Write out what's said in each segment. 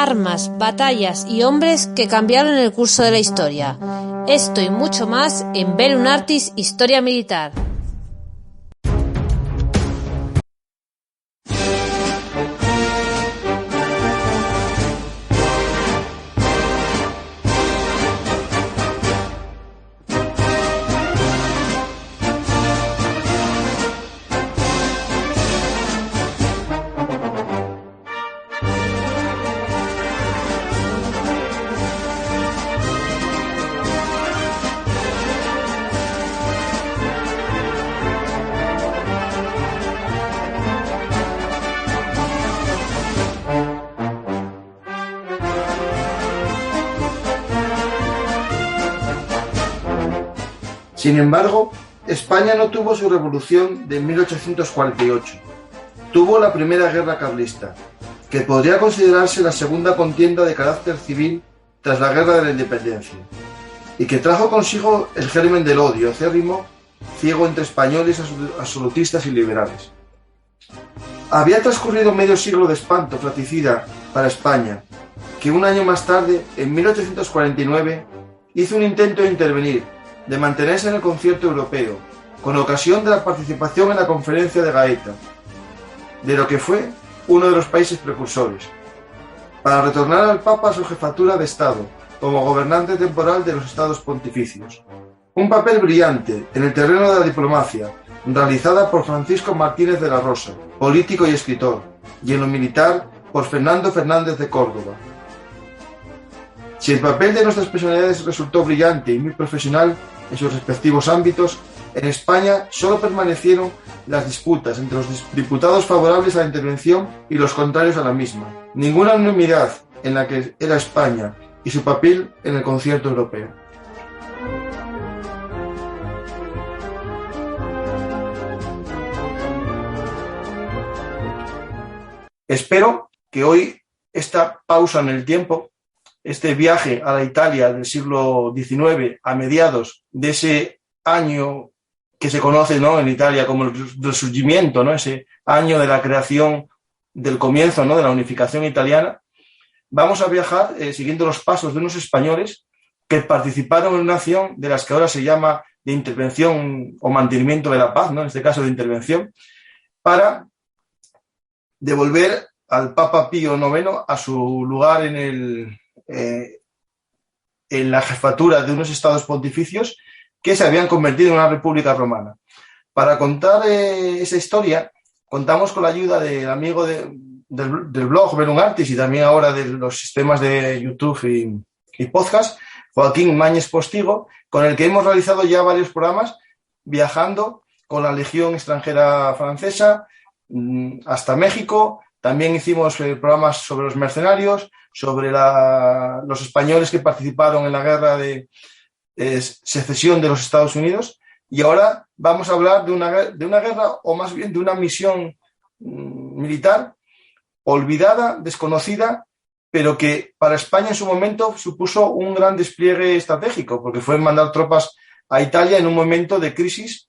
armas, batallas y hombres que cambiaron el curso de la historia. Esto y mucho más en Bellum Artis Historia Militar. Sin embargo, España no tuvo su revolución de 1848. Tuvo la Primera Guerra Carlista, que podría considerarse la segunda contienda de carácter civil tras la Guerra de la Independencia, y que trajo consigo el germen del odio acérrimo, ciego entre españoles absolutistas y liberales. Había transcurrido medio siglo de espanto fratricida para España, que un año más tarde, en 1849, hizo un intento de intervenir, de mantenerse en el concierto europeo, con ocasión de la participación en la Conferencia de Gaeta, de lo que fue uno de los países precursores, para retornar al Papa a su jefatura de Estado, como gobernante temporal de los Estados Pontificios. Un papel brillante en el terreno de la diplomacia, realizada por Francisco Martínez de la Rosa, político y escritor, y en lo militar por Fernando Fernández de Córdoba. Si el papel de nuestras personalidades resultó brillante y muy profesional en sus respectivos ámbitos, en España solo permanecieron las disputas entre los diputados favorables a la intervención y los contrarios a la misma. Ninguna unanimidad en la que era España y su papel en el concierto europeo. Espero que hoy esta pausa en el tiempo, este viaje a la Italia del siglo XIX a mediados de ese año que se conoce, ¿no?, en Italia como el Resurgimiento, ¿no?, ese año de la creación, del comienzo, ¿no?, de la unificación italiana, vamos a viajar siguiendo los pasos de unos españoles que participaron en una acción de las que ahora se llama de intervención o mantenimiento de la paz, ¿no?, en este caso de intervención, para devolver al Papa Pío IX a su lugar en la jefatura de unos estados pontificios que se habían convertido en una república romana. Para contar esa historia, contamos con la ayuda del amigo del blog Bellum Artis y también ahora de los sistemas de YouTube y podcast, Joaquín Mañez Postigo, con el que hemos realizado ya varios programas viajando con la Legión extranjera francesa hasta México. También hicimos programas sobre los mercenarios, sobre los españoles que participaron en la guerra de secesión de los Estados Unidos, y ahora vamos a hablar de una guerra, o más bien de una misión militar olvidada, desconocida, pero que para España en su momento supuso un gran despliegue estratégico, porque fue mandar tropas a Italia en un momento de crisis,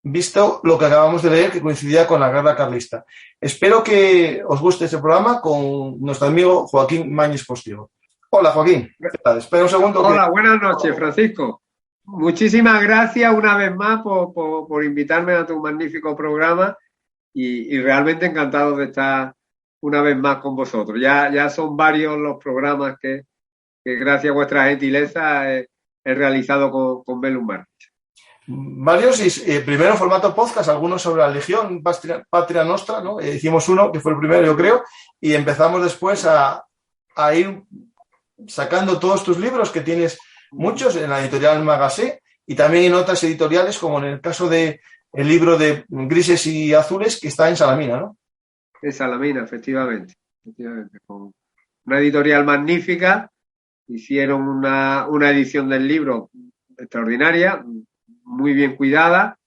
visto lo que acabamos de leer, que coincidía con la guerra carlista. Espero que os guste este programa con nuestro amigo Joaquín Mañez Postigo. Hola, Joaquín. ¿Qué tal? Espera un segundo. Hola, buenas noches, Francisco. Muchísimas gracias una vez más por invitarme a tu magnífico programa y realmente encantado de estar una vez más con vosotros. Ya son varios los programas que gracias a vuestra gentileza he realizado con Bellum Artis. Varios, primero en formato podcast, algunos sobre la Legión, Patria Nostra, ¿no? Hicimos uno, que fue el primero, yo creo, y empezamos después a ir sacando todos tus libros, que tienes muchos, en la editorial Magazé, y también en otras editoriales, como en el caso de el libro de Grises y Azules, que está en Salamina, ¿no? En Salamina, efectivamente. Con una editorial magnífica, hicieron una edición del libro extraordinaria, muy bien cuidada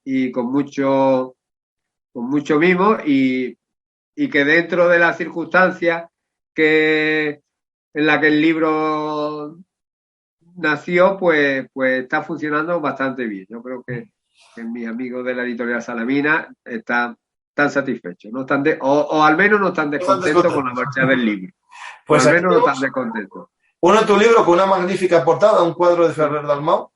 y con mucho mimo, y que dentro de las circunstancias en la que el libro nació, pues está funcionando bastante bien. Yo creo que mis amigos de la editorial Salamina están tan satisfechos, no están o al menos no están descontentos con la marcha del libro. Pues al menos no están descontentos. Uno de tu libro con una magnífica portada, un cuadro de Ferrer Dalmau,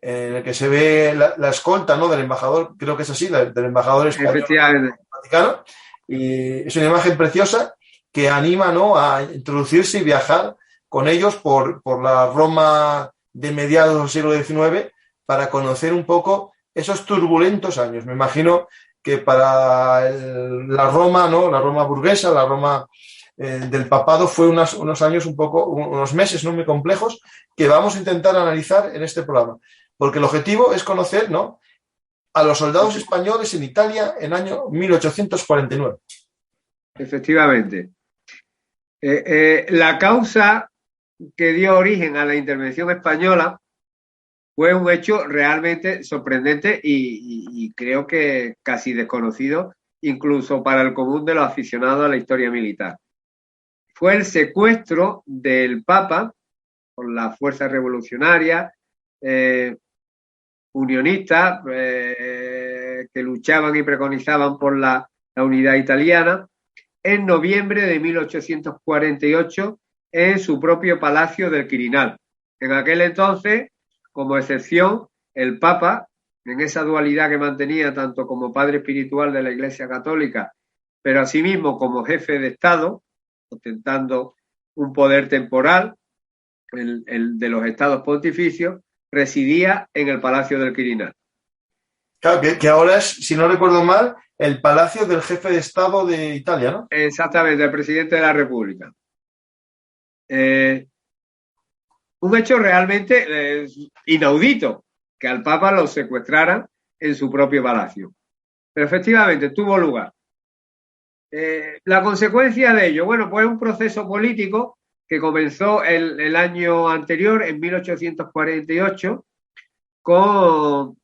en el que se ve la escolta, ¿no?, del embajador, creo que es así, del embajador español en el Vaticano, y es una imagen preciosa que anima, ¿no?, a introducirse y viajar con ellos por la Roma de mediados del siglo XIX para conocer un poco esos turbulentos años. Me imagino que para la Roma, ¿no?, la Roma burguesa, la Roma del papado, fue unos años unos meses, ¿no?, muy complejos, que vamos a intentar analizar en este programa. Porque el objetivo es conocer, ¿no?, a los soldados españoles en Italia en año 1849. Efectivamente. La causa que dio origen a la intervención española fue un hecho realmente sorprendente y creo que casi desconocido, incluso para el común de los aficionados a la historia militar. Fue el secuestro del Papa por las fuerzas revolucionarias, unionistas, que luchaban y preconizaban por la unidad italiana, en noviembre de 1848 en su propio Palacio del Quirinal. En aquel entonces, como excepción, el Papa, en esa dualidad que mantenía tanto como padre espiritual de la Iglesia Católica, pero asimismo como jefe de Estado, ostentando un poder temporal, el de los estados pontificios, residía en el Palacio del Quirinal. Claro, que ahora es, si no recuerdo mal, el Palacio del Jefe de Estado de Italia, ¿no? Exactamente, el presidente de la República. Un hecho realmente inaudito, que al Papa lo secuestraran en su propio palacio. Pero efectivamente tuvo lugar. La consecuencia de ello, bueno, pues un proceso político que comenzó el año anterior, en 1848, con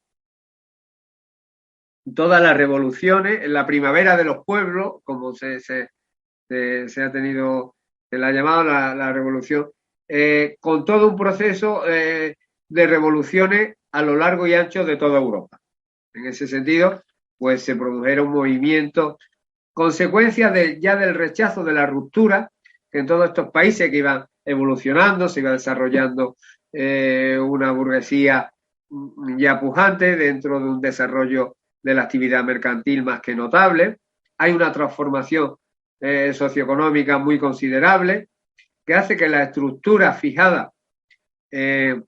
todas las revoluciones, la primavera de los pueblos, como se ha tenido, se la ha llamado la revolución, con todo un proceso de revoluciones a lo largo y ancho de toda Europa. En ese sentido, pues se produjeron movimientos, consecuencias ya del rechazo, de la ruptura, que en todos estos países que iban evolucionando, se iba desarrollando una burguesía ya pujante dentro de un desarrollo de la actividad mercantil más que notable. Hay una transformación socioeconómica muy considerable que hace que la estructura fijada en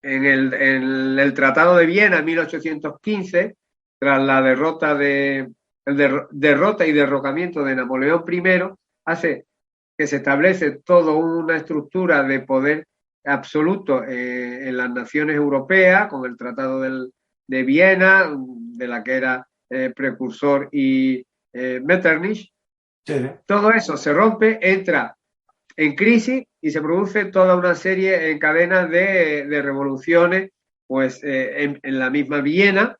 el Tratado de Viena en 1815, tras la derrota y derrocamiento de Napoleón I, hace que se establece toda una estructura de poder absoluto en las naciones europeas, con el Tratado de Viena, de la que era precursor y Metternich. Sí. Todo eso se rompe, entra en crisis y se produce toda una serie en cadenas de revoluciones, pues en la misma Viena,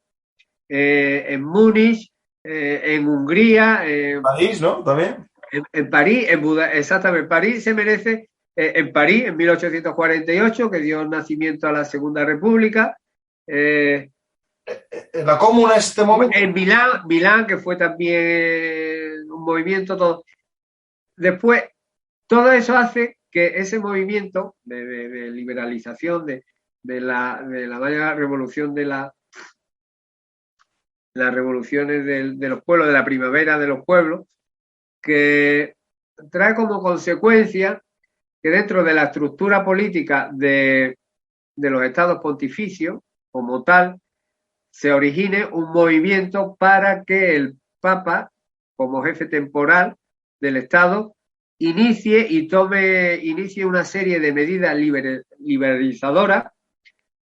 en Múnich, en Hungría, en París, ¿no? También. En París, exactamente. París se merece, en París, en 1848, que dio nacimiento a la Segunda República. La Comuna en este momento. En Milán, que fue también un movimiento. Todo. Después, todo eso hace que ese movimiento de liberalización, de la vaya revolución las revoluciones de los pueblos, de la primavera de los pueblos, que trae como consecuencia que dentro de la estructura política de los estados pontificios, como tal, se origine un movimiento para que el Papa, como jefe temporal del Estado, inicie una serie de medidas liberalizadoras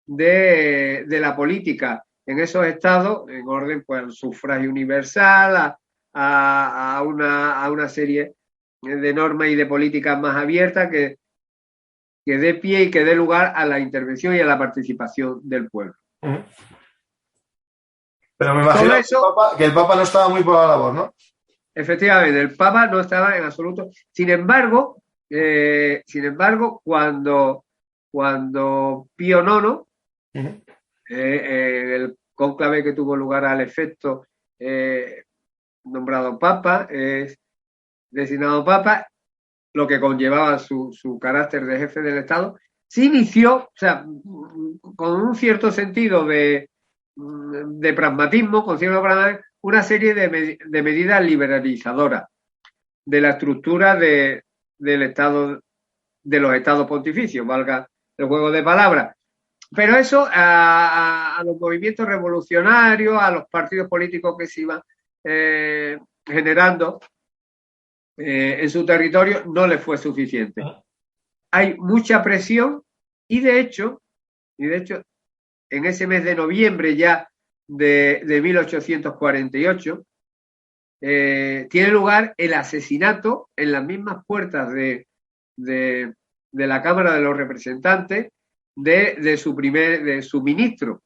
de la política en esos estados, en orden pues al sufragio universal, a una serie de normas y de políticas más abiertas que dé pie y que dé lugar a la intervención y a la participación del pueblo. Pero me imagino que el Papa no estaba muy por la labor, ¿no? Efectivamente, el Papa no estaba en absoluto. Sin embargo, cuando Pío IX, el cónclave que tuvo lugar al efecto nombrado papa, es designado papa, lo que conllevaba su carácter de jefe del Estado, se inició, o sea, con un cierto sentido de pragmatismo, con cierto pragmatismo, una serie de medidas liberalizadoras de la estructura del Estado, de los estados pontificios, valga el juego de palabras. Pero eso a los movimientos revolucionarios, a los partidos políticos que se iban generando en su territorio, no les fue suficiente. Hay mucha presión y de hecho, en ese mes de noviembre ya de 1848, tiene lugar el asesinato en las mismas puertas de la Cámara de los Representantes de su ministro,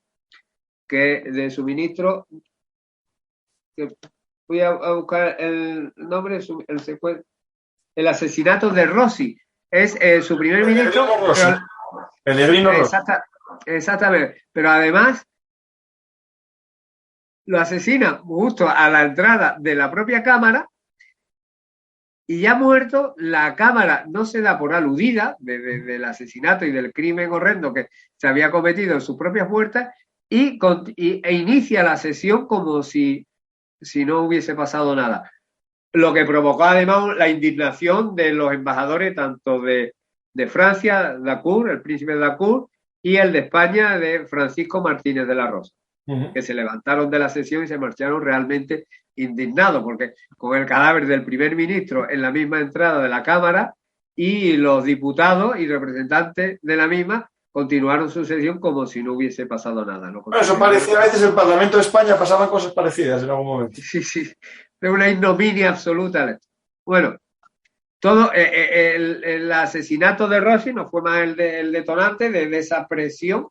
voy a buscar el nombre, el asesinato de Rossi, es su primer ministro. Pellegrino Rossi. Exactamente, pero además lo asesina justo a la entrada de la propia Cámara y ya muerto, la Cámara no se da por aludida del asesinato y del crimen horrendo que se había cometido en sus propias puertas e inicia la sesión como si no hubiese pasado nada. Lo que provocó además la indignación de los embajadores tanto de Francia, Dacour, el príncipe de Dacour, y el de España, de Francisco Martínez de la Rosa, que se levantaron de la sesión y se marcharon realmente indignados, porque con el cadáver del primer ministro en la misma entrada de la Cámara y los diputados y representantes de la misma continuaron su sesión como si no hubiese pasado nada, ¿no? Bueno, eso parecía a veces el Parlamento de España, pasaban cosas parecidas en algún momento. Sí, de una ignominia absoluta. Bueno, todo el asesinato de Rossi no fue más el detonante de esa presión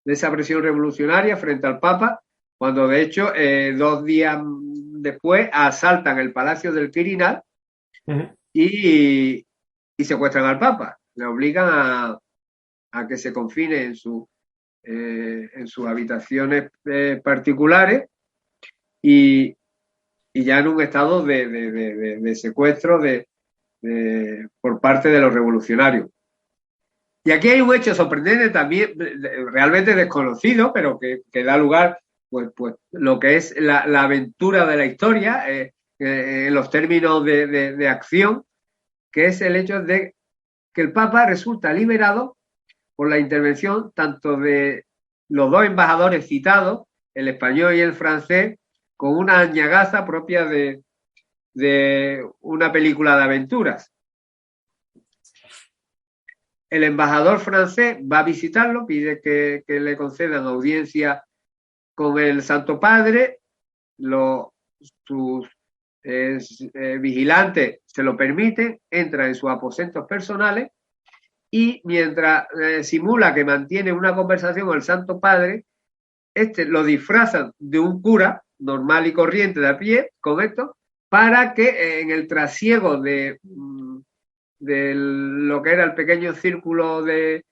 revolucionaria frente al Papa, cuando de hecho 2 días después asaltan el Palacio del Quirinal y secuestran al Papa, le obligan a que se confine en sus habitaciones particulares y ya en un estado de secuestro por parte de los revolucionarios. Y aquí hay un hecho sorprendente también, realmente desconocido, pero que da lugar pues lo que es la aventura de la historia en los términos de acción, que es el hecho de que el Papa resulta liberado por la intervención tanto de los 2 embajadores citados, el español y el francés, con una añagaza propia de una película de aventuras. El embajador francés va a visitarlo, pide que le concedan audiencia con el Santo Padre, sus vigilantes se lo permiten, entra en sus aposentos personales y mientras simula que mantiene una conversación con el Santo Padre, lo disfrazan de un cura normal y corriente de a pie, con esto, para que en el trasiego de lo que era el pequeño círculo del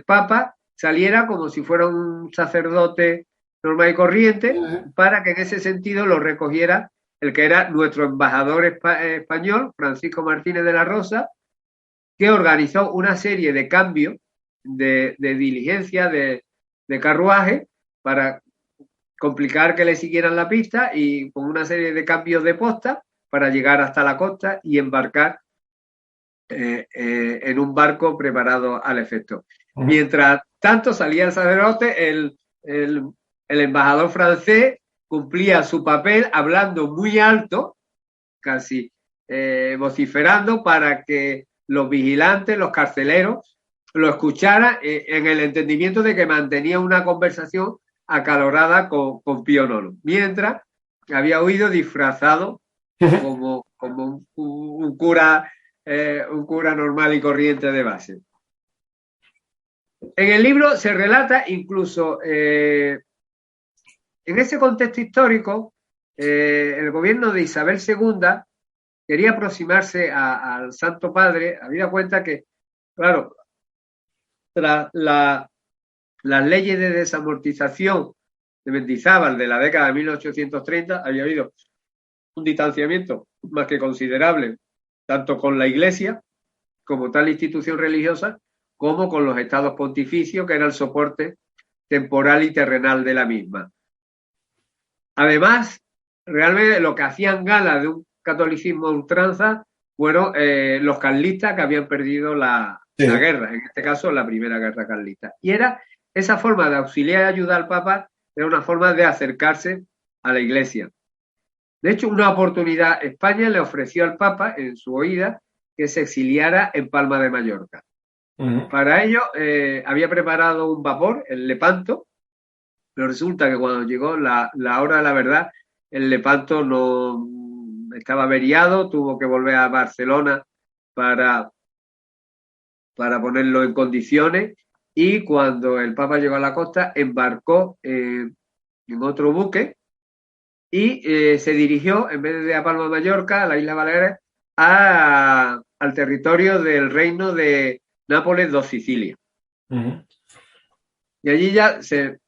Papa saliera como si fuera un sacerdote normal y corriente, para que en ese sentido lo recogiera el que era nuestro embajador español, Francisco Martínez de la Rosa, que organizó una serie de cambios de diligencia, de carruaje, para complicar que le siguieran la pista y con una serie de cambios de posta para llegar hasta la costa y embarcar en un barco preparado al efecto. Mientras tanto salía el sacerdote, el embajador francés cumplía su papel hablando muy alto, casi vociferando para que los vigilantes, los carceleros, lo escucharan en el entendimiento de que mantenía una conversación acalorada con Pío IX, mientras había huido disfrazado como un cura normal y corriente de base. En el libro se relata incluso en ese contexto histórico el gobierno de Isabel II quería aproximarse al Santo Padre, habida cuenta que, claro, tras las leyes de desamortización Mendizábal de la década de 1830 había habido un distanciamiento más que considerable, tanto con la Iglesia como tal institución religiosa, como con los estados pontificios, que era el soporte temporal y terrenal de la misma. Además, realmente lo que hacían gala de un catolicismo a ultranza fueron los carlistas, que habían perdido la guerra, en este caso la primera guerra carlista. Y era esa forma de auxiliar y ayudar al Papa, era una forma de acercarse a la Iglesia. De hecho, una oportunidad España le ofreció al Papa en su oída que se exiliara en Palma de Mallorca. Para ello había preparado un vapor, el Lepanto, pero resulta que cuando llegó la hora de la verdad, el Lepanto no estaba averiado, tuvo que volver a Barcelona para ponerlo en condiciones, y cuando el Papa llegó a la costa embarcó en otro buque y se dirigió, en vez de a Palma de Mallorca, a la isla Baleares, al territorio del reino de Nápoles dos Sicilias. Y allí ya en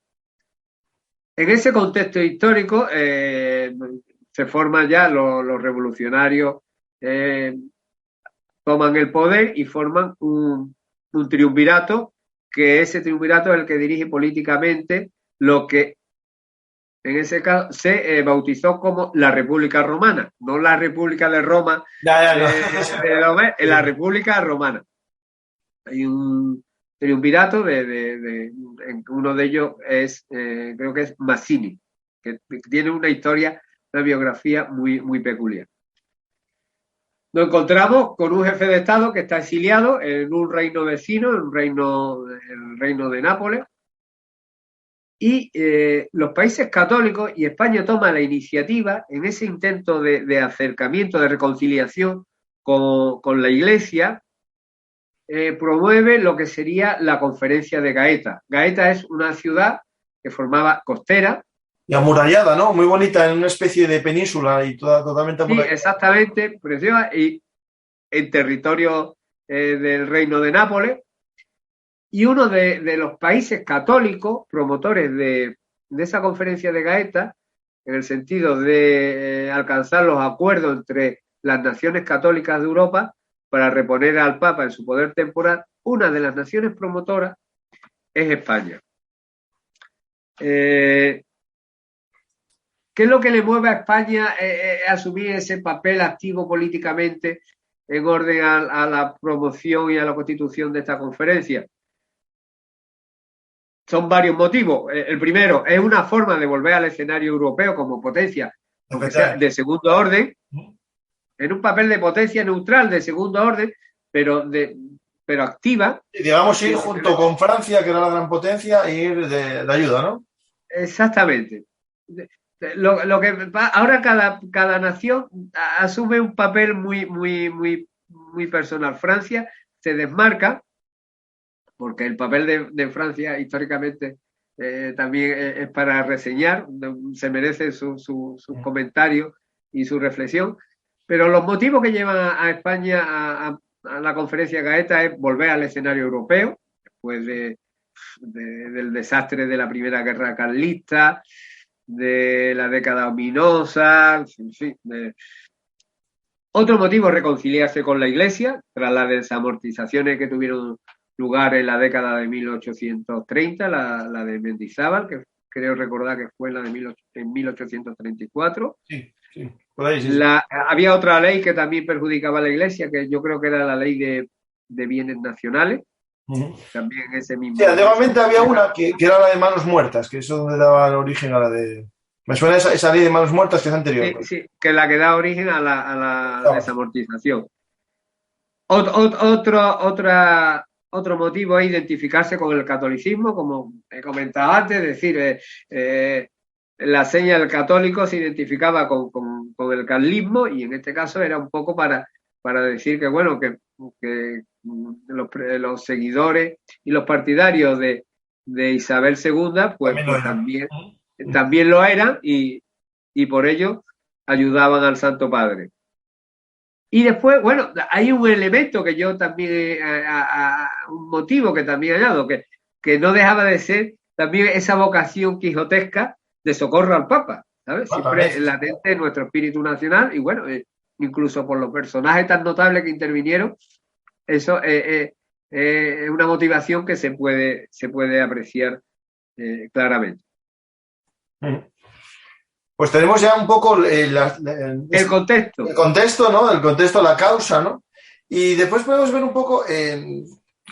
ese contexto histórico se forman ya los revolucionarios, toman el poder y forman un triunvirato, que ese triunvirato es el que dirige políticamente lo que en ese caso se bautizó como la República Romana, no la República de Roma, en la República Romana. Hay un triunvirato uno de ellos es, creo que es Mazzini, que tiene una historia, una biografía muy, muy peculiar. Nos encontramos con un jefe de Estado que está exiliado en un reino vecino, el reino de Nápoles, y los países católicos, y España toma la iniciativa en ese intento de acercamiento, de reconciliación con la Iglesia, promueve lo que sería la Conferencia de Gaeta. Gaeta es una ciudad que formaba costera. Y amurallada, ¿no? Muy bonita, en una especie de península y totalmente amurallada. Sí, exactamente, preciosa, y en territorio del Reino de Nápoles. Y uno de los países católicos promotores de esa Conferencia de Gaeta, en el sentido de alcanzar los acuerdos entre las naciones católicas de Europa para reponer al Papa en su poder temporal, una de las naciones promotoras es España. ¿Qué es lo que le mueve a España a asumir ese papel activo políticamente en orden a la promoción y a la constitución de esta conferencia? Son varios motivos. El primero es una forma de volver al escenario europeo como potencia, aunque sea de segundo orden, en un papel de potencia neutral de segundo orden, pero activa. Y digamos, ir junto con Francia, que era la gran potencia, e ir de ayuda, ¿no? Exactamente. Lo que ahora cada nación asume un papel muy, muy, muy, muy personal. Francia se desmarca, porque el papel de Francia históricamente también es para reseñar, se merece su comentario y su reflexión, pero los motivos que llevan a España a la Conferencia Gaeta es volver al escenario europeo, después del desastre de la Primera Guerra Carlista, de la década ominosa, en fin. Otro motivo es reconciliarse con la Iglesia, tras las desamortizaciones que tuvieron lugar en la década de 1830, la de Mendizábal, que creo recordar que fue la de 1834. Sí. Por ahí, sí. Había otra ley que también perjudicaba a la Iglesia, que yo creo que era la ley de bienes nacionales. También ese mismo. Sí, antiguamente había una que era la de manos muertas, que es donde daba origen a la de. Me suena esa ley de manos muertas que es anterior. Sí, que es la que da origen a la desamortización. Otro motivo es identificarse con el catolicismo, como he comentado antes, es decir, la seña del católico se identificaba con el carlismo, y en este caso era un poco para decir que, bueno, que los seguidores y los partidarios de Isabel II, pues también lo eran, y por ello ayudaban al Santo Padre. Y después, bueno, hay un elemento que yo también, un motivo que también he dado, que no dejaba de ser también esa vocación quijotesca de socorro al Papa, ¿sabes? Siempre latente en nuestro espíritu nacional y bueno, incluso por los personajes tan notables que intervinieron, eso es una motivación que se puede apreciar claramente. Pues tenemos ya un poco el contexto. El contexto, ¿no? El contexto, la causa, ¿no? Y después podemos ver un poco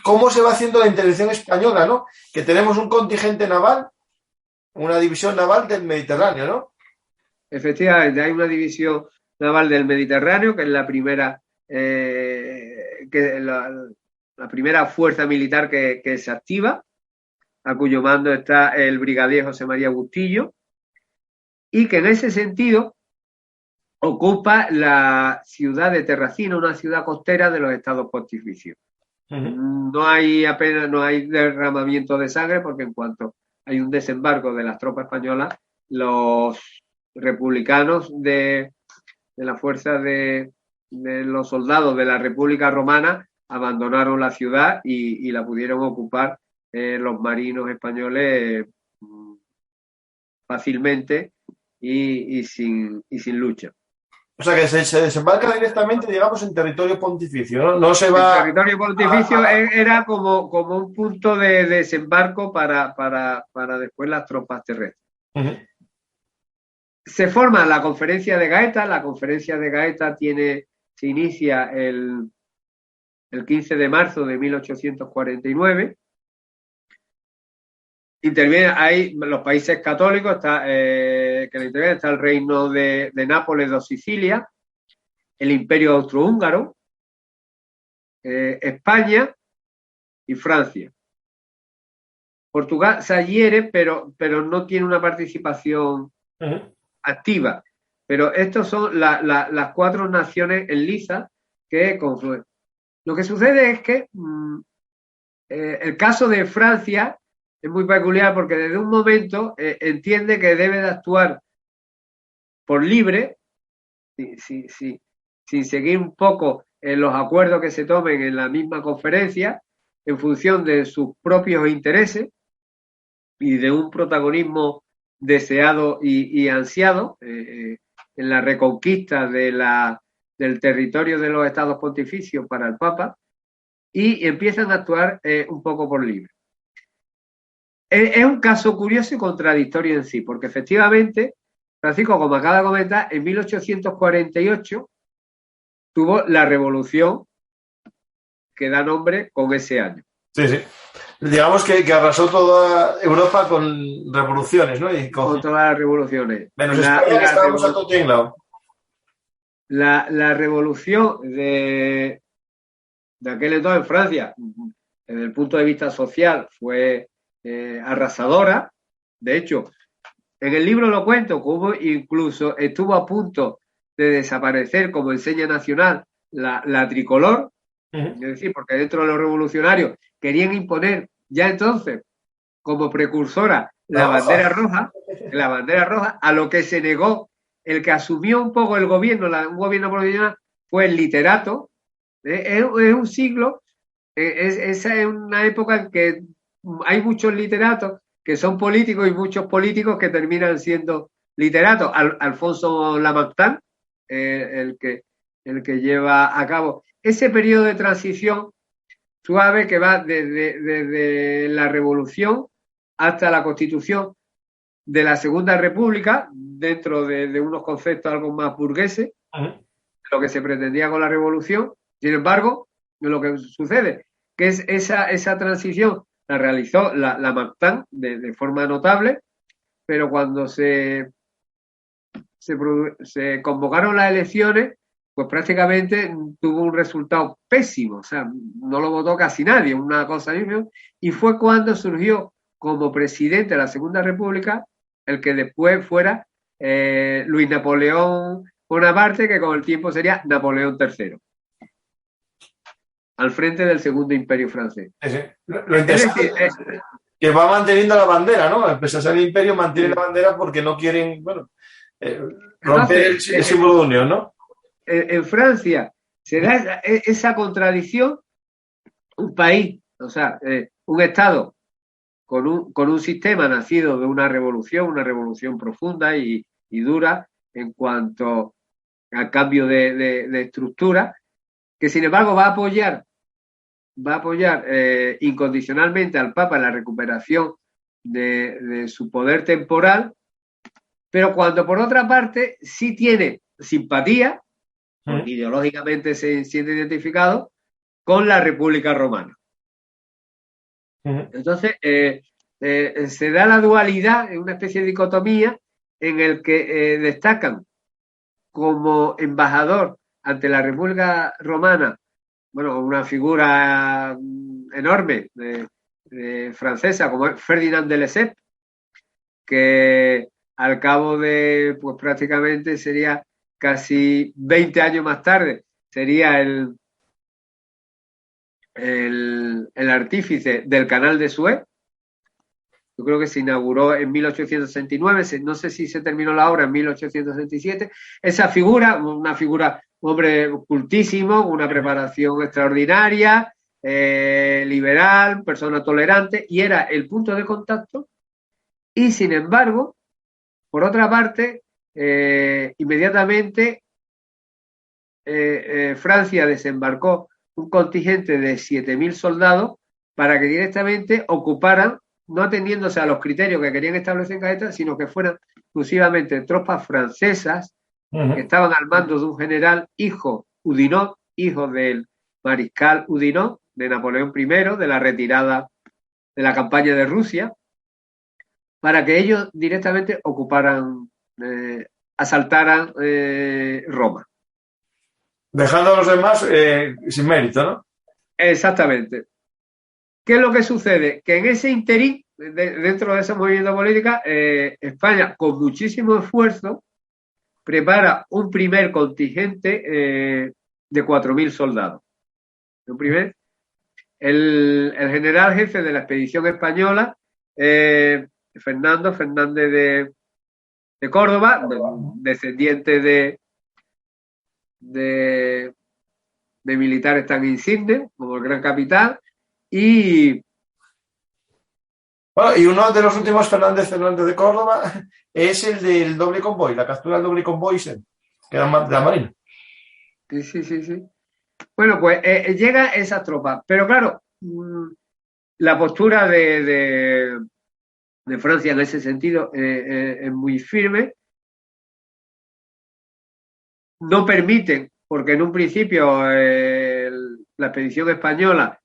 cómo se va haciendo la intervención española, ¿no? Que tenemos un contingente naval, una división naval del Mediterráneo, ¿no? Efectivamente, hay una división naval del Mediterráneo, que es la primera, la primera fuerza militar que se activa, a cuyo mando está el brigadier José María Bustillo, y que en ese sentido ocupa la ciudad de Terracina, una ciudad costera de los Estados Pontificios. No hay derramamiento de sangre porque en cuanto hay un desembarco de las tropas españolas, los republicanos de la fuerza de los soldados de la República Romana abandonaron la ciudad y la pudieron ocupar los marinos españoles fácilmente y sin lucha. O sea que se desembarca directamente, digamos, en territorio pontificio, ¿no? No se va... El territorio pontificio era como un punto de desembarco para después las tropas terrestres. Se forma la conferencia de Gaeta. La conferencia de Gaeta se inicia el 15 de marzo de 1849. Intervienen ahí los países católicos, está el reino de Nápoles o Sicilia, el Imperio Austrohúngaro, España y Francia. Portugal se adhiere, pero no tiene una participación activa. Pero estos son las 4 naciones en liza que confluyen. Lo que sucede es que el caso de Francia es muy peculiar porque desde un momento entiende que debe de actuar por libre, sin seguir un poco los acuerdos que se tomen en la misma conferencia, en función de sus propios intereses y de un protagonismo deseado y ansiado en la reconquista del territorio de los Estados Pontificios para el Papa, y empiezan a actuar un poco por libre. Es un caso curioso y contradictorio en sí, porque efectivamente, Francisco, como acaba de comentar, en 1848 tuvo la revolución que da nombre con ese año. Sí, sí. Digamos que arrasó toda Europa con revoluciones, ¿no? Con todas las revoluciones. Menos España, que estábamos a todo tinglado. La revolución de aquel entonces en Francia, desde el punto de vista social, fue arrasadora. De hecho, en el libro lo cuento, como incluso estuvo a punto de desaparecer como enseña nacional la tricolor, es decir, porque dentro de los revolucionarios querían imponer ya entonces como precursora la bandera roja, a lo que se negó el que asumió un poco el gobierno, un gobierno provisional, fue el literato. Es un siglo, esa es una época en que hay muchos literatos que son políticos y muchos políticos que terminan siendo literatos. Alfonso Lamartine, el que lleva a cabo ese periodo de transición suave que va desde la Revolución hasta la Constitución de la Segunda República, dentro de unos conceptos algo más burgueses, lo que se pretendía con la Revolución. Sin embargo, lo que sucede que es esa transición la realizó Lamartine de forma notable, pero cuando se convocaron las elecciones, pues prácticamente tuvo un resultado pésimo, o sea, no lo votó casi nadie, una cosa misma, y fue cuando surgió como presidente de la Segunda República el que después fuera Luis Napoleón Bonaparte, que con el tiempo sería Napoleón III, al frente del Segundo Imperio francés. Sí. Lo interesante es que va manteniendo la bandera, ¿no? A pesar de ser el imperio, mantiene la bandera porque no quieren, romper el símbolo de unión, ¿no? En Francia se da esa contradicción, un país, o sea, un Estado con un sistema nacido de una revolución profunda y dura en cuanto al cambio de estructura, que sin embargo va a apoyar incondicionalmente al Papa en la recuperación de su poder temporal, pero cuando por otra parte sí tiene simpatía, porque ideológicamente se siente identificado, con la República Romana. Entonces, se da la dualidad, en una especie de dicotomía, en el que destacan como embajador ante la República Romana, bueno, una figura enorme francesa como es Ferdinand de Lesseps, que al cabo de, pues prácticamente sería casi 20 años más tarde, sería el artífice del Canal de Suez. Yo creo que se inauguró en 1869, no sé si se terminó la obra en 1867. Esa figura, un hombre cultísimo, una preparación extraordinaria, liberal, persona tolerante, y era el punto de contacto. Y sin embargo, por otra parte, inmediatamente Francia desembarcó un contingente de 7.000 soldados para que directamente ocuparan, no atendiéndose a los criterios que querían establecer en Gaeta, sino que fueran exclusivamente tropas francesas que estaban al mando de un general hijo Oudinot, hijo del mariscal Oudinot, de Napoleón I, de la retirada de la campaña de Rusia, para que ellos directamente ocuparan, asaltaran Roma. Dejando a los demás sin mérito, ¿no? Exactamente. ¿Qué es lo que sucede? Que en ese interín, dentro de ese movimiento político, España, con muchísimo esfuerzo, prepara un primer contingente de 4.000 soldados. El general jefe de la expedición española, Fernando Fernández de Córdoba, descendiente de militares tan insignes como el gran capitán, y bueno, y uno de los últimos Fernández de Córdoba es el del doble convoy, la captura del doble convoy, que era de la Marina. Sí. Bueno, pues llega esa tropa, pero claro, la postura de Francia en ese sentido es muy firme. No permiten, porque en un principio la expedición española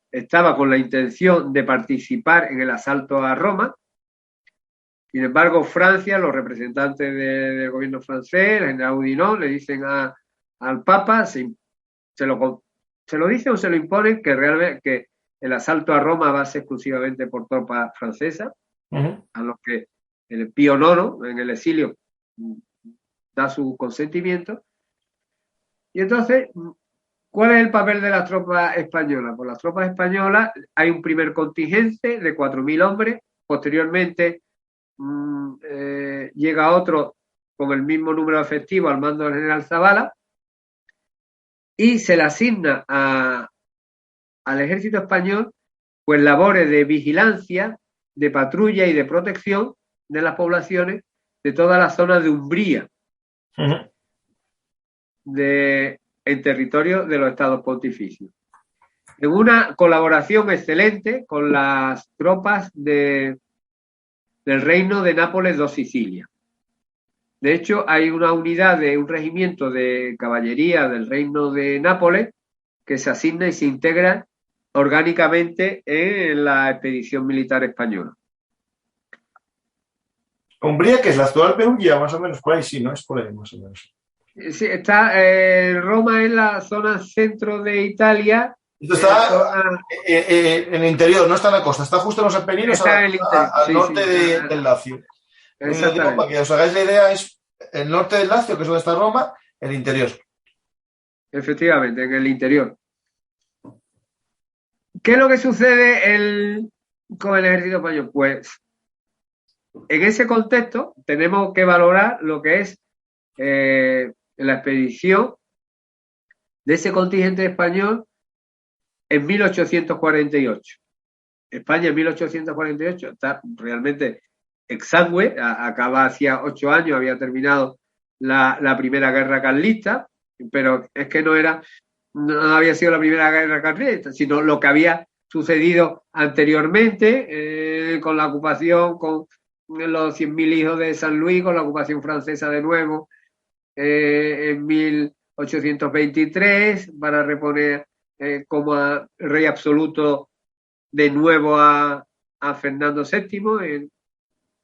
estaba con la intención de participar en el asalto a Roma. Sin embargo, Francia, los representantes del gobierno francés, el general Oudinot, le dicen al Papa, se lo dicen o se lo imponen, que realmente que el asalto a Roma va a ser exclusivamente por tropas francesas, a los que el Pío IX, en el exilio, da su consentimiento. Y entonces, ¿cuál es el papel de las tropas españolas? Pues las tropas españolas, hay un primer contingente de 4.000 hombres, posteriormente llega otro con el mismo número efectivo al mando del general Zavala, y se le asigna al ejército español pues labores de vigilancia, de patrulla y de protección de las poblaciones de toda la zona de Umbría, en territorio de los estados pontificios. En una colaboración excelente con las tropas del reino de Nápoles dos Sicilia. De hecho, hay una unidad de un regimiento de caballería del reino de Nápoles que se asigna y se integra orgánicamente en la expedición militar española. Umbría, que es la actual Perugia, más o menos, por ahí sí, ¿no? Es por ahí, más o menos. Sí, está Roma en la zona centro de Italia. Esto está en el interior, no está en la costa, está justo en los Apeninos, al norte del Lacio. Para que os hagáis la idea, es el norte del Lacio, que es donde está Roma, el interior. Efectivamente, en el interior. ¿Qué es lo que sucede con el ejército español? Pues en ese contexto tenemos que valorar lo que es la expedición de ese contingente español en 1848. España en 1848 está realmente exangüe, acaba hacía 8 años, había terminado la primera guerra carlista, pero es que no había sido la primera guerra carlista, sino lo que había sucedido anteriormente con la ocupación, con los 100.000 hijos de San Luis, con la ocupación francesa de nuevo en 1823 para reponer como rey absoluto de nuevo a Fernando VII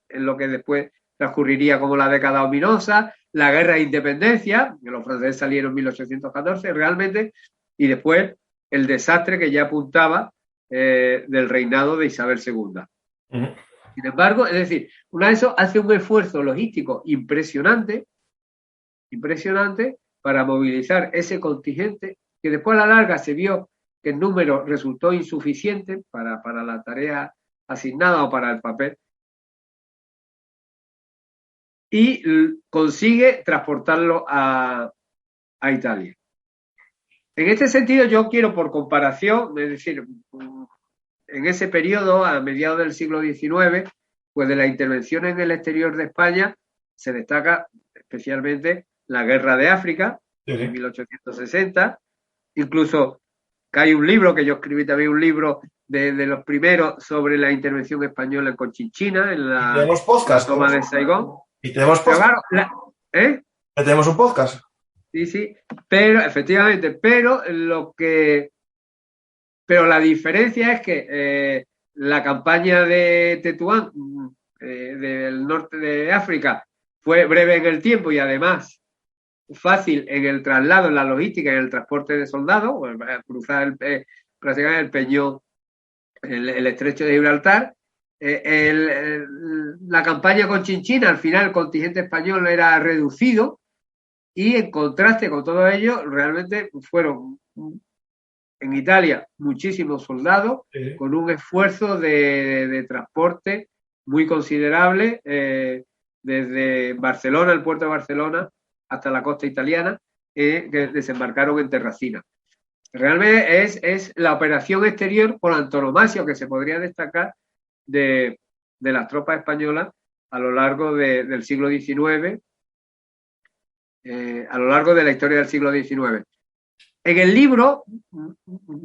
en lo que después transcurriría como la década ominosa, la guerra de independencia, que los franceses salieron en 1814 realmente, y después el desastre que ya apuntaba del reinado de Isabel II. Sin embargo, es decir, una de eso hace un esfuerzo logístico impresionante para movilizar ese contingente que después a la larga se vio que el número resultó insuficiente para la tarea asignada o para el papel, y consigue transportarlo a Italia. En este sentido, yo quiero, por comparación, es decir, en ese periodo, a mediados del siglo XIX, pues de la intervención en el exterior de España, se destaca especialmente la Guerra de África, en 1860, incluso que hay un libro, que yo escribí también un libro de los primeros sobre la intervención española en Cochinchina, en la toma de Saigón. Y tenemos podcast. Claro, Tenemos un podcast. Sí, pero efectivamente, pero la diferencia es que la campaña de Tetuán del norte de África fue breve en el tiempo y además fácil en el traslado, en la logística, en el transporte de soldados, cruzar prácticamente el Peñón, el estrecho de Gibraltar. La campaña con Chinchina, al final el contingente español era reducido y en contraste con todo ello, realmente fueron en Italia muchísimos soldados con un esfuerzo de transporte muy considerable desde Barcelona, el puerto de Barcelona, hasta la costa italiana, que desembarcaron en Terracina. Realmente es la operación exterior por antonomasia que se podría destacar de las tropas españolas a lo largo del siglo XIX, a lo largo de la historia del siglo XIX. En el libro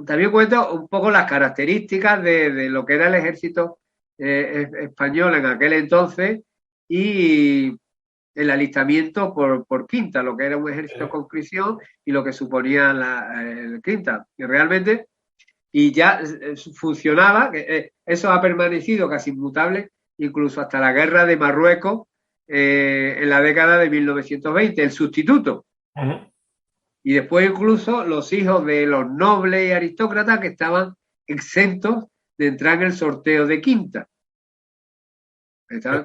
también cuento un poco las características de lo que era el ejército español en aquel entonces y el alistamiento por quinta, lo que era un ejército de conscripción y lo que suponía el quinta. Y realmente, y ya funcionaba, eso ha permanecido casi inmutable, incluso hasta la guerra de Marruecos en la década de 1920, el sustituto. Y después incluso los hijos de los nobles y aristócratas que estaban exentos de entrar en el sorteo de quinta.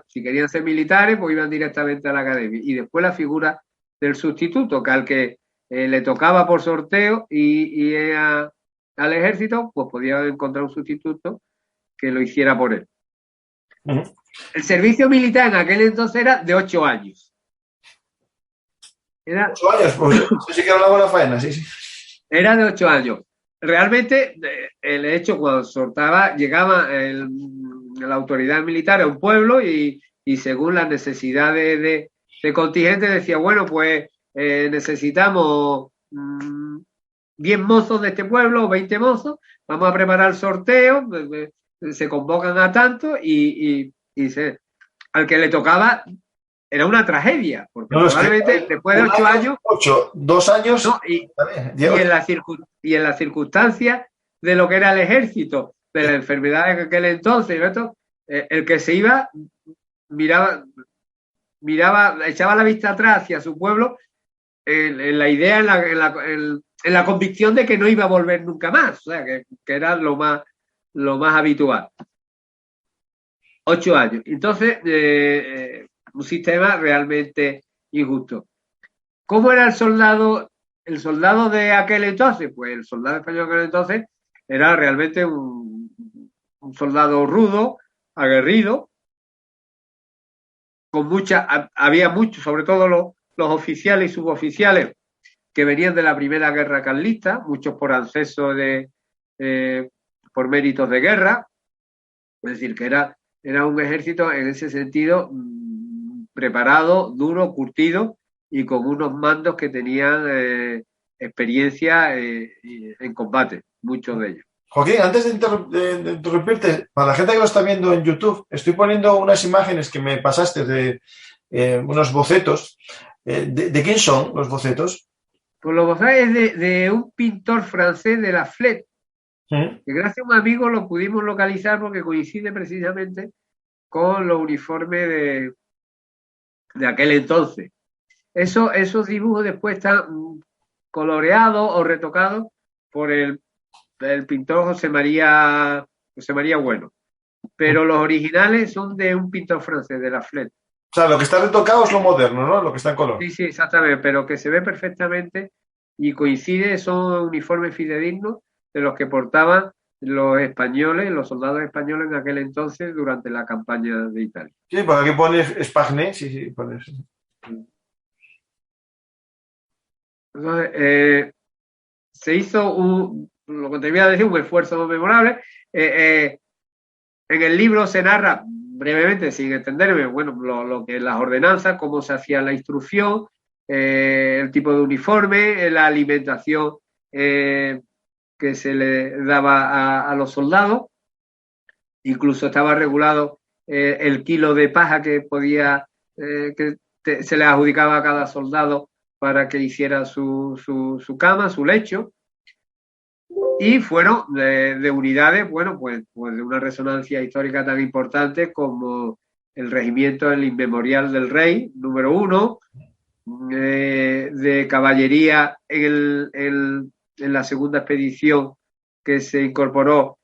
Si querían ser militares, pues iban directamente a la academia. Y después la figura del sustituto, que al que le tocaba por sorteo y al ejército, pues podía encontrar un sustituto que lo hiciera por él. El servicio militar en aquel entonces era de 8 años. 8 años, pues sí que era una buena faena, sí. Era de 8 años. Realmente, el hecho, cuando sortaba, llegaba la autoridad militar a un pueblo y según las necesidades de contingente decía, bueno, pues necesitamos 10 mozos de este pueblo o 20 mozos, vamos a preparar el sorteo, se convocan a tanto y al que le tocaba era una tragedia, porque probablemente después de 8 años... 2 años... No, y en las circunstancias de lo que era el ejército, de la enfermedad en aquel entonces, ¿no? El que se iba miraba, echaba la vista atrás hacia su pueblo en la idea, en la convicción de que no iba a volver nunca más, o sea, que era lo más habitual. 8 años. Entonces, un sistema realmente injusto. ¿Cómo era el soldado de aquel entonces? Pues el soldado español de aquel entonces era realmente un soldado rudo, aguerrido, había muchos, sobre todo los oficiales y suboficiales que venían de la primera guerra carlista, muchos por acceso por méritos de guerra, Es decir, que era un ejército en ese sentido preparado, duro, curtido y con unos mandos que tenían experiencia en combate, muchos de ellos. Joaquín, antes de interrumpirte, para la gente que lo está viendo en YouTube, estoy poniendo unas imágenes que me pasaste de unos bocetos. ¿De quién son los bocetos? Pues los bocetos es de un pintor francés de La Flette, que gracias a un amigo lo pudimos localizar porque coincide precisamente con los uniformes de aquel entonces. Esos dibujos después están coloreados o retocados por el pintor José María Bueno. Pero los originales son de un pintor francés, de La Flette. O sea, lo que está retocado es lo moderno, ¿no? Lo que está en color. Sí, exactamente, pero que se ve perfectamente y coincide, son uniformes fidedignos de los que portaban los españoles, los soldados españoles en aquel entonces durante la campaña de Italia. Sí, porque aquí pone Spagné, sí, pone eso. Entonces, se hizo lo que te voy a decir, un esfuerzo memorable. En el libro se narra brevemente, sin extenderme, bueno, lo que las ordenanzas, cómo se hacía la instrucción, el tipo de uniforme, la alimentación que se le daba a los soldados. Incluso estaba regulado el kilo de paja que podía se le adjudicaba a cada soldado para que hiciera su cama, su lecho. Y fueron de unidades, bueno, pues de una resonancia histórica tan importante como el regimiento El Inmemorial del Rey, número 1, de caballería en la segunda expedición que se incorporó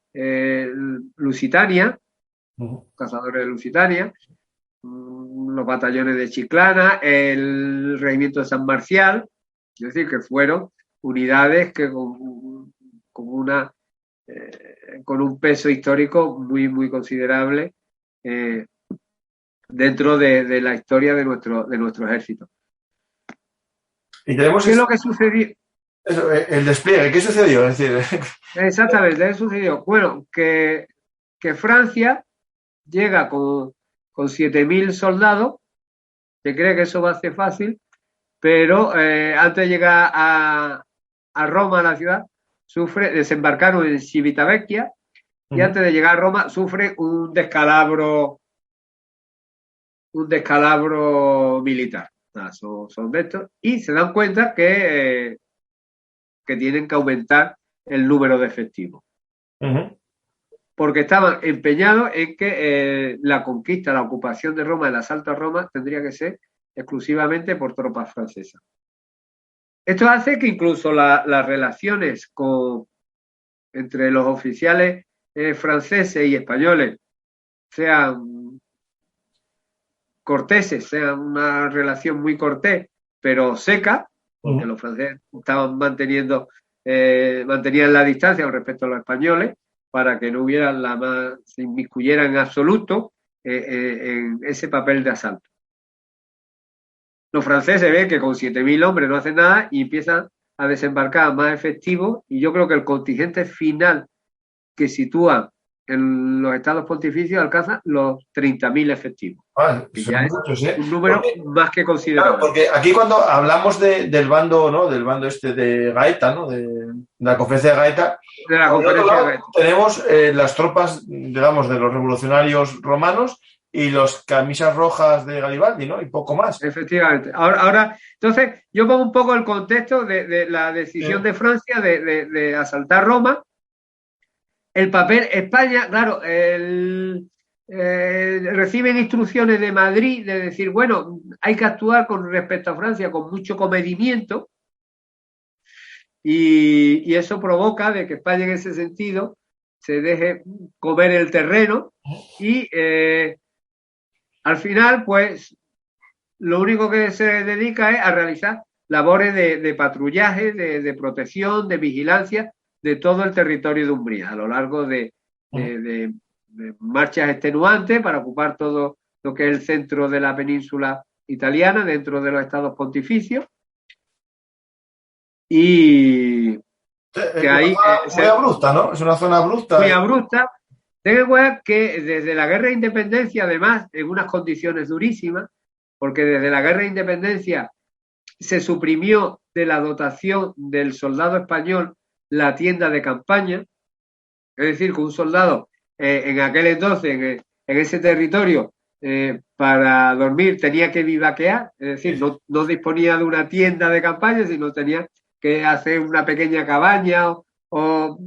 Lusitania, cazadores de Lusitania, los batallones de Chiclana, el regimiento de San Marcial, es decir, que fueron unidades que con un peso histórico muy, muy considerable dentro de la historia de nuestro ejército. Y tenemos ¿Qué es lo que sucedió? Eso, el despliegue, ¿qué sucedió? Es decir, exactamente, ¿qué sucedió? Bueno, que Francia llega con 7.000 soldados, se cree que eso va a ser fácil, pero antes de llegar a Roma, a la ciudad, desembarcaron en Civitavecchia y antes de llegar a Roma sufre un descalabro militar. Son de estos y se dan cuenta que tienen que aumentar el número de efectivos. Porque estaban empeñados en que la conquista, la ocupación de Roma, el asalto a Roma, tendría que ser exclusivamente por tropas francesas. Esto hace que incluso las relaciones entre los oficiales franceses y españoles sean corteses, sean una relación muy cortés, pero seca, porque los franceses estaban mantenían la distancia con respecto a los españoles para que no se inmiscuyeran en absoluto en ese papel de asalto. Los franceses ven que con 7.000 hombres no hacen nada y empiezan a desembarcar más efectivos y yo creo que el contingente final que sitúan en los estados pontificios alcanza los 30.000 efectivos. Que ya muchos, es un número más que considerable. Claro, porque aquí cuando hablamos del bando, ¿no? Del bando de Gaeta, ¿no? De la conferencia de Gaeta. De la conferencia de Gaeta. Tenemos las tropas, digamos, de los revolucionarios romanos y los camisas rojas de Garibaldi, ¿no? Y poco más. Efectivamente. Ahora, entonces, yo pongo un poco el contexto de la decisión de Francia de asaltar Roma. El papel, España, claro, reciben instrucciones de Madrid de decir, bueno, hay que actuar con respecto a Francia con mucho comedimiento y eso provoca de que España en ese sentido se deje comer el terreno y al final, pues, lo único que se dedica es a realizar labores de patrullaje, de protección, de vigilancia de todo el territorio de Umbría, a lo largo de marchas extenuantes para ocupar todo lo que es el centro de la península italiana, dentro de los estados pontificios. Y que ahí... muy abrupta, ¿no? Es una zona abrupta. Muy abrupta. Ten en cuenta que desde la Guerra de Independencia, además, en unas condiciones durísimas, porque desde la Guerra de Independencia se suprimió de la dotación del soldado español la tienda de campaña, es decir, que un soldado en aquel entonces, en ese territorio, para dormir tenía que vivaquear, es decir, no disponía de una tienda de campaña, sino tenía que hacer una pequeña cabaña o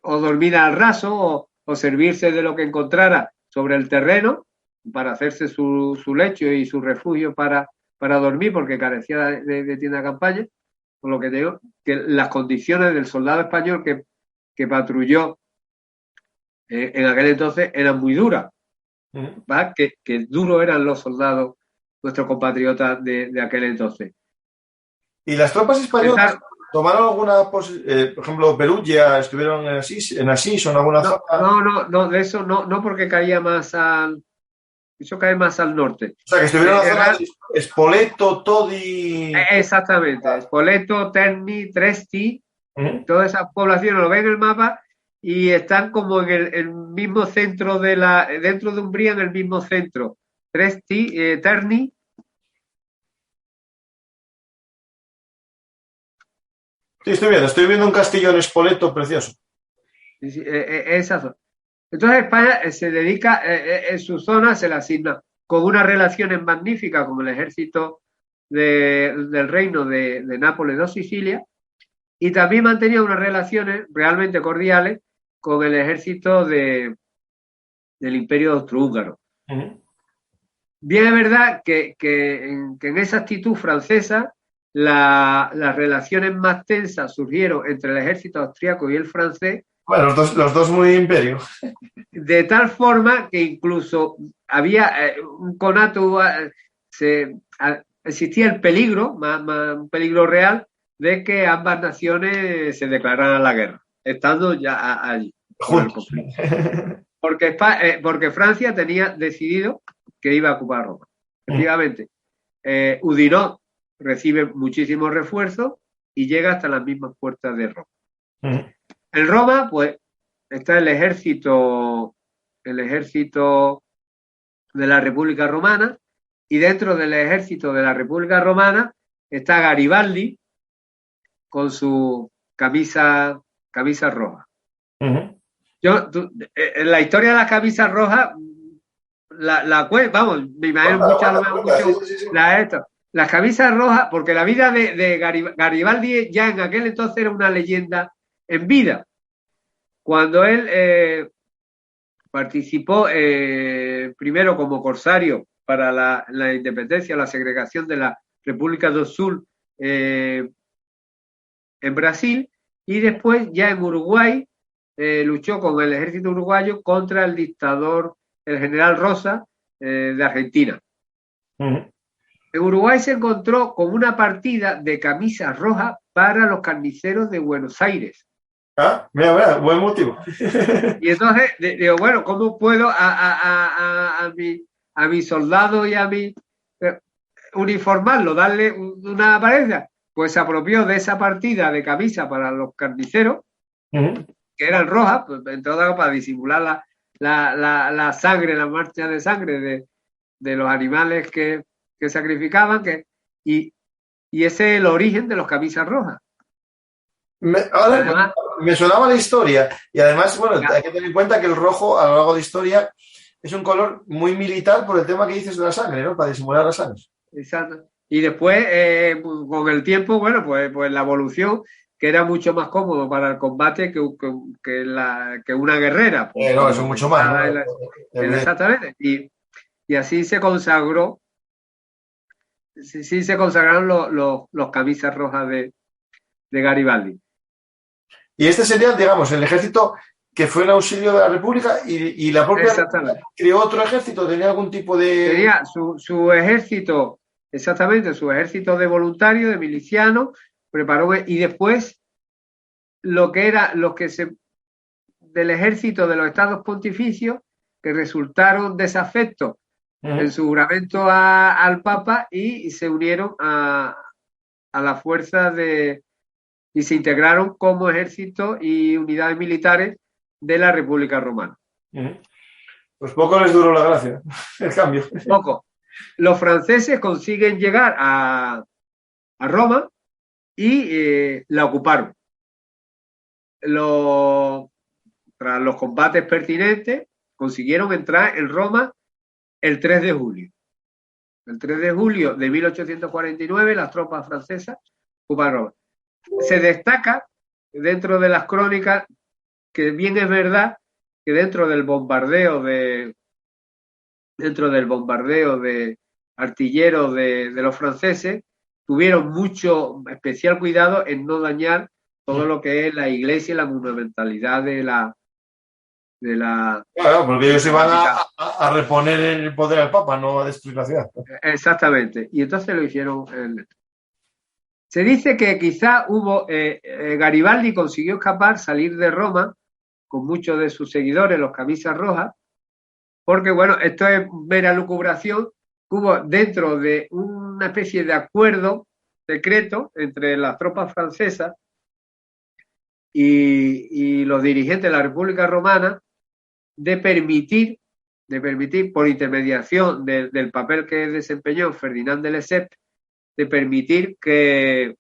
dormir al raso o servirse de lo que encontrara sobre el terreno para hacerse su lecho y su refugio para dormir, porque carecía de tienda de campaña. Por lo que te digo, que las condiciones del soldado español que patrulló en aquel entonces eran muy duras. ¿Va? Que duros eran los soldados, nuestros compatriotas de aquel entonces. ¿Y las tropas españolas tomaron alguna, por ejemplo, Perugia, estuvieron en Asís o en alguna zona? No, de eso no, porque caía más eso cae más al norte. O sea, que estuvieron en la zona de Spoleto, Todi... Exactamente, Spoleto, Terni, Tresti, todas esas poblaciones, lo ven en el mapa y están como en el mismo centro dentro de Umbría, en el mismo centro. Tresti, Terni. Sí, estoy viendo un castillo en Spoleto precioso. Esa zona. Entonces España se dedica, en su zona se le asigna con unas relaciones magníficas como el ejército del reino de Nápoles de Sicilia, y también mantenía unas relaciones realmente cordiales con el ejército del Imperio Austrohúngaro. Bien, es verdad que en esa actitud francesa las relaciones más tensas surgieron entre el ejército austriaco y el francés. Bueno, los dos muy imperio. De tal forma que incluso había un conato, existía el peligro, un peligro real, de que ambas naciones se declararan la guerra, estando ya allí. Porque Francia tenía decidido que iba a ocupar Roma. Efectivamente, Oudinot recibe muchísimos refuerzos y llega hasta las mismas puertas de Roma. En Roma, pues, está el ejército de la República Romana, y dentro del ejército de la República Romana está Garibaldi con su camisa roja. En la historia de las camisas rojas, vamos, me imagino las camisas rojas, porque la vida de Garibaldi ya en aquel entonces era una leyenda en vida. Cuando él participó primero como corsario para la independencia, la segregación de la República do Sul en Brasil, y después ya en Uruguay luchó con el ejército uruguayo contra el dictador, el general Rosa, de Argentina. En Uruguay se encontró con una partida de camisas rojas para los carniceros de Buenos Aires. Mira, buen motivo. Y entonces digo, bueno, ¿cómo puedo a mi soldado y a mi uniformarlo, darle una apariencia? Pues se apropió de esa partida de camisa para los carniceros, que eran rojas, pues, en todo caso, para disimular la sangre, la marcha de sangre de los animales que sacrificaban, y ese es el origen de los camisas rojas. Además, me sonaba la historia, y además, bueno, hay que tener en cuenta que el rojo a lo largo de historia es un color muy militar por el tema que dices de la sangre, ¿no? Para disimular la sangre. Exacto. Y después, con el tiempo, bueno, pues la evolución, que era mucho más cómodo para el combate que una guerrera. Pues, no, eso es mucho más, ¿no? Exactamente. Y así se consagró, sí se consagraron los camisas rojas de Garibaldi. Y este sería, digamos, el ejército que fue en auxilio de la República, y la propia creó otro ejército, tenía algún tipo de... Tenía su ejército, exactamente, su ejército de voluntarios, de milicianos, preparó, y después del ejército de los estados pontificios, que resultaron desafectos en su juramento al Papa, y se unieron a la fuerza y se integraron como ejército y unidades militares de la República Romana. Pues poco les duró la gracia, el cambio. Poco. Los franceses consiguen llegar a Roma y la ocuparon. Tras los combates pertinentes, consiguieron entrar en Roma el 3 de julio. El 3 de julio de 1849, las tropas francesas ocupan Roma. Se destaca dentro de las crónicas que bien es verdad que dentro del bombardeo de artilleros de los franceses tuvieron mucho especial cuidado en no dañar todo lo que es la iglesia y la monumentalidad de la Claro, porque ellos iban a reponer el poder al Papa, no a destruir la ciudad. Exactamente, y entonces lo hicieron. Se dice que quizá Garibaldi consiguió escapar, salir de Roma con muchos de sus seguidores, los camisas rojas, porque bueno, esto es mera lucubración, hubo dentro de una especie de acuerdo secreto entre las tropas francesas y los dirigentes de la República Romana de permitir por intermediación del papel que desempeñó Ferdinand de Lesseps, de permitir que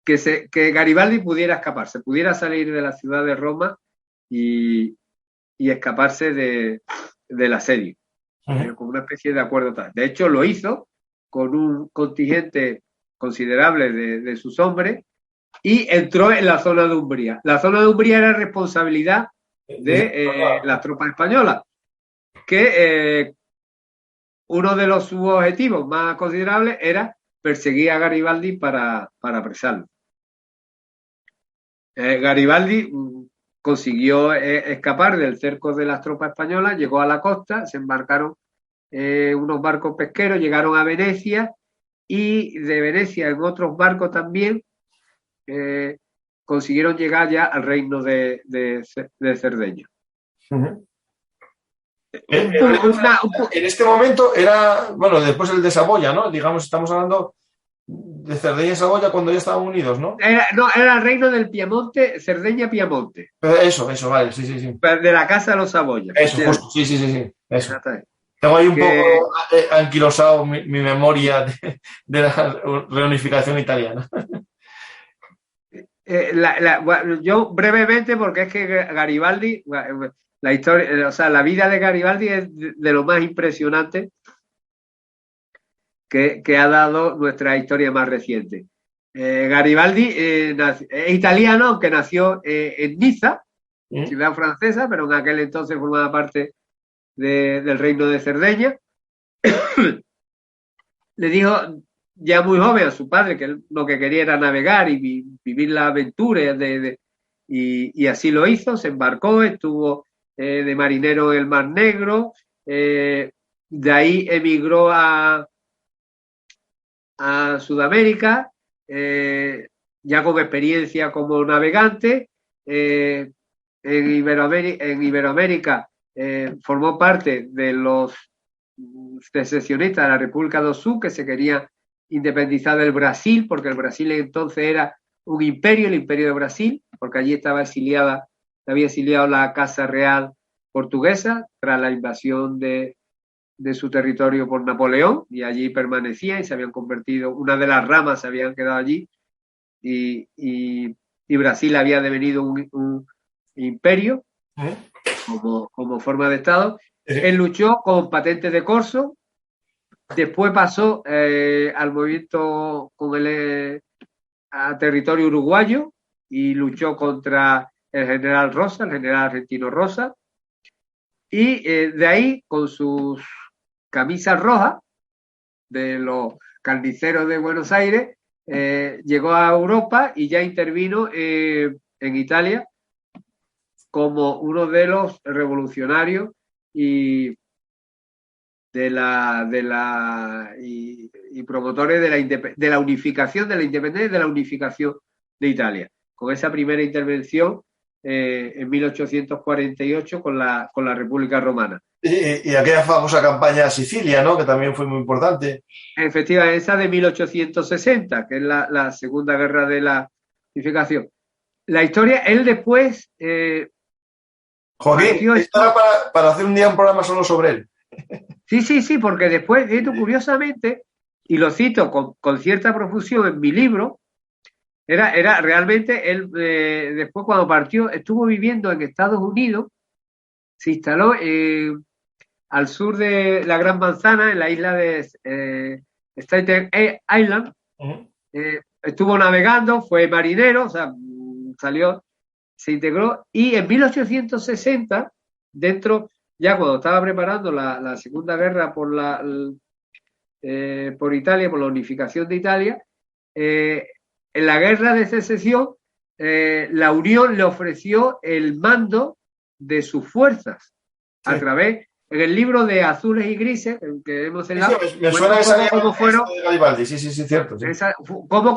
Garibaldi pudiera escaparse, pudiera salir de la ciudad de Roma y escaparse del asedio, con una especie de acuerdo tal. De hecho, lo hizo con un contingente considerable de sus hombres y entró en la zona de Umbría. La zona de Umbría era responsabilidad de las tropas españolas, que uno de sus objetivos más considerables era perseguir a Garibaldi para apresarlo. Garibaldi consiguió escapar del cerco de las tropas españolas, llegó a la costa, se embarcaron unos barcos pesqueros, llegaron a Venecia y de Venecia en otros barcos también consiguieron llegar ya al reino de Cerdeña. En este momento era, bueno, después el de Saboya, ¿no? Digamos, estamos hablando de Cerdeña y Saboya cuando ya estaban unidos, ¿no? Era el reino del Piemonte, Cerdeña-Piemonte. Eso, vale, sí. De la casa de los Saboya. Eso, justo, sí. Eso. Tengo ahí un poco anquilosado mi memoria de la reunificación italiana. Yo brevemente, porque es que Garibaldi, la historia, o sea, la vida de Garibaldi es de lo más impresionante que ha dado nuestra historia más reciente. Garibaldi es italiano, aunque nació en Niza, ciudad francesa, pero en aquel entonces formaba parte del reino de Cerdeña. Le dijo ya muy joven a su padre que él lo que quería era navegar y vivir la aventura y así lo hizo, se embarcó, estuvo de marinero en el Mar Negro, de ahí emigró a Sudamérica, ya con experiencia como navegante. En Iberoamérica formó parte de los secesionistas de la República do Sul, que se quería independizar del Brasil, porque el Brasil entonces era un imperio, el imperio de Brasil, porque allí había exiliado la Casa Real portuguesa tras la invasión de su territorio por Napoleón, y allí permanecía y se habían convertido, una de las ramas se habían quedado allí y Brasil había devenido un imperio como forma de Estado. Él luchó con patente de corso, después pasó al movimiento a territorio uruguayo y luchó contra el general Rosa, el general argentino Rosa, y de ahí con sus camisas rojas de los carniceros de Buenos Aires llegó a Europa y ya intervino en Italia como uno de los revolucionarios y promotores de la unificación, de la independencia y de la unificación de Italia, con esa primera intervención en 1848 con la República Romana. Y aquella famosa campaña a Sicilia, ¿no? Que también fue muy importante. Efectivamente, esa de 1860, que es la Segunda Guerra de la Unificación. La historia, él después Joaquín, estaba para hacer un día un programa solo sobre él. Sí, porque después, curiosamente, y lo cito con cierta profusión en mi libro, era realmente él, después cuando partió, estuvo viviendo en Estados Unidos, se instaló al sur de la Gran Manzana, en la isla de Staten Island. Estuvo navegando, fue marinero, o sea, salió, se integró, y en 1860, ya cuando estaba preparando la Segunda Guerra por Italia, por la unificación de Italia, en la Guerra de Secesión, la Unión le ofreció el mando de sus fuerzas a través, en el libro de Azules y Grises, que hemos hablado, me suena cómo fueron, de Garibaldi, sí, cierto. Sí. Cómo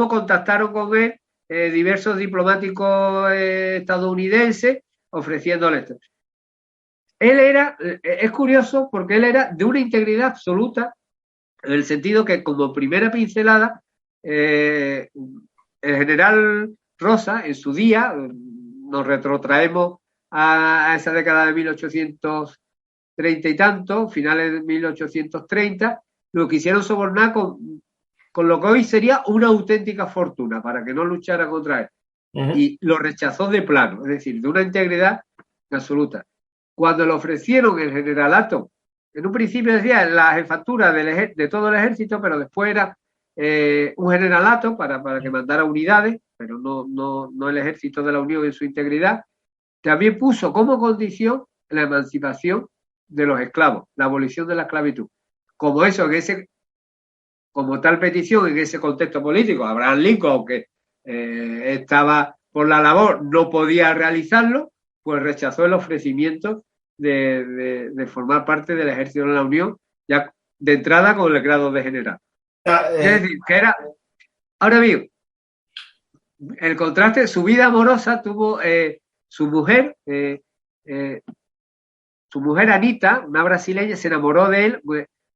contactaron con él diversos diplomáticos estadounidenses ofreciéndole esto. Es curioso porque él era de una integridad absoluta, en el sentido que, como primera pincelada, el general Rosa, en su día, nos retrotraemos a esa década de 1830 y tanto, finales de 1830, lo quisieron sobornar con lo que hoy sería una auténtica fortuna, para que no luchara contra él. Y lo rechazó de plano, es decir, de una integridad absoluta. Cuando le ofrecieron el generalato, en un principio decía la jefatura de todo el ejército, pero después era un generalato para que mandara unidades, pero no el ejército de la Unión en su integridad. También puso como condición la emancipación de los esclavos, la abolición de la esclavitud. Como tal petición en ese contexto político, Abraham Lincoln, aunque estaba por la labor, no podía realizarlo, pues rechazó el ofrecimiento de formar parte del ejército de la Unión, ya de entrada con el grado de general. Es decir, que era... Ahora bien, el contraste, su vida amorosa tuvo su mujer Anita, una brasileña, se enamoró de él,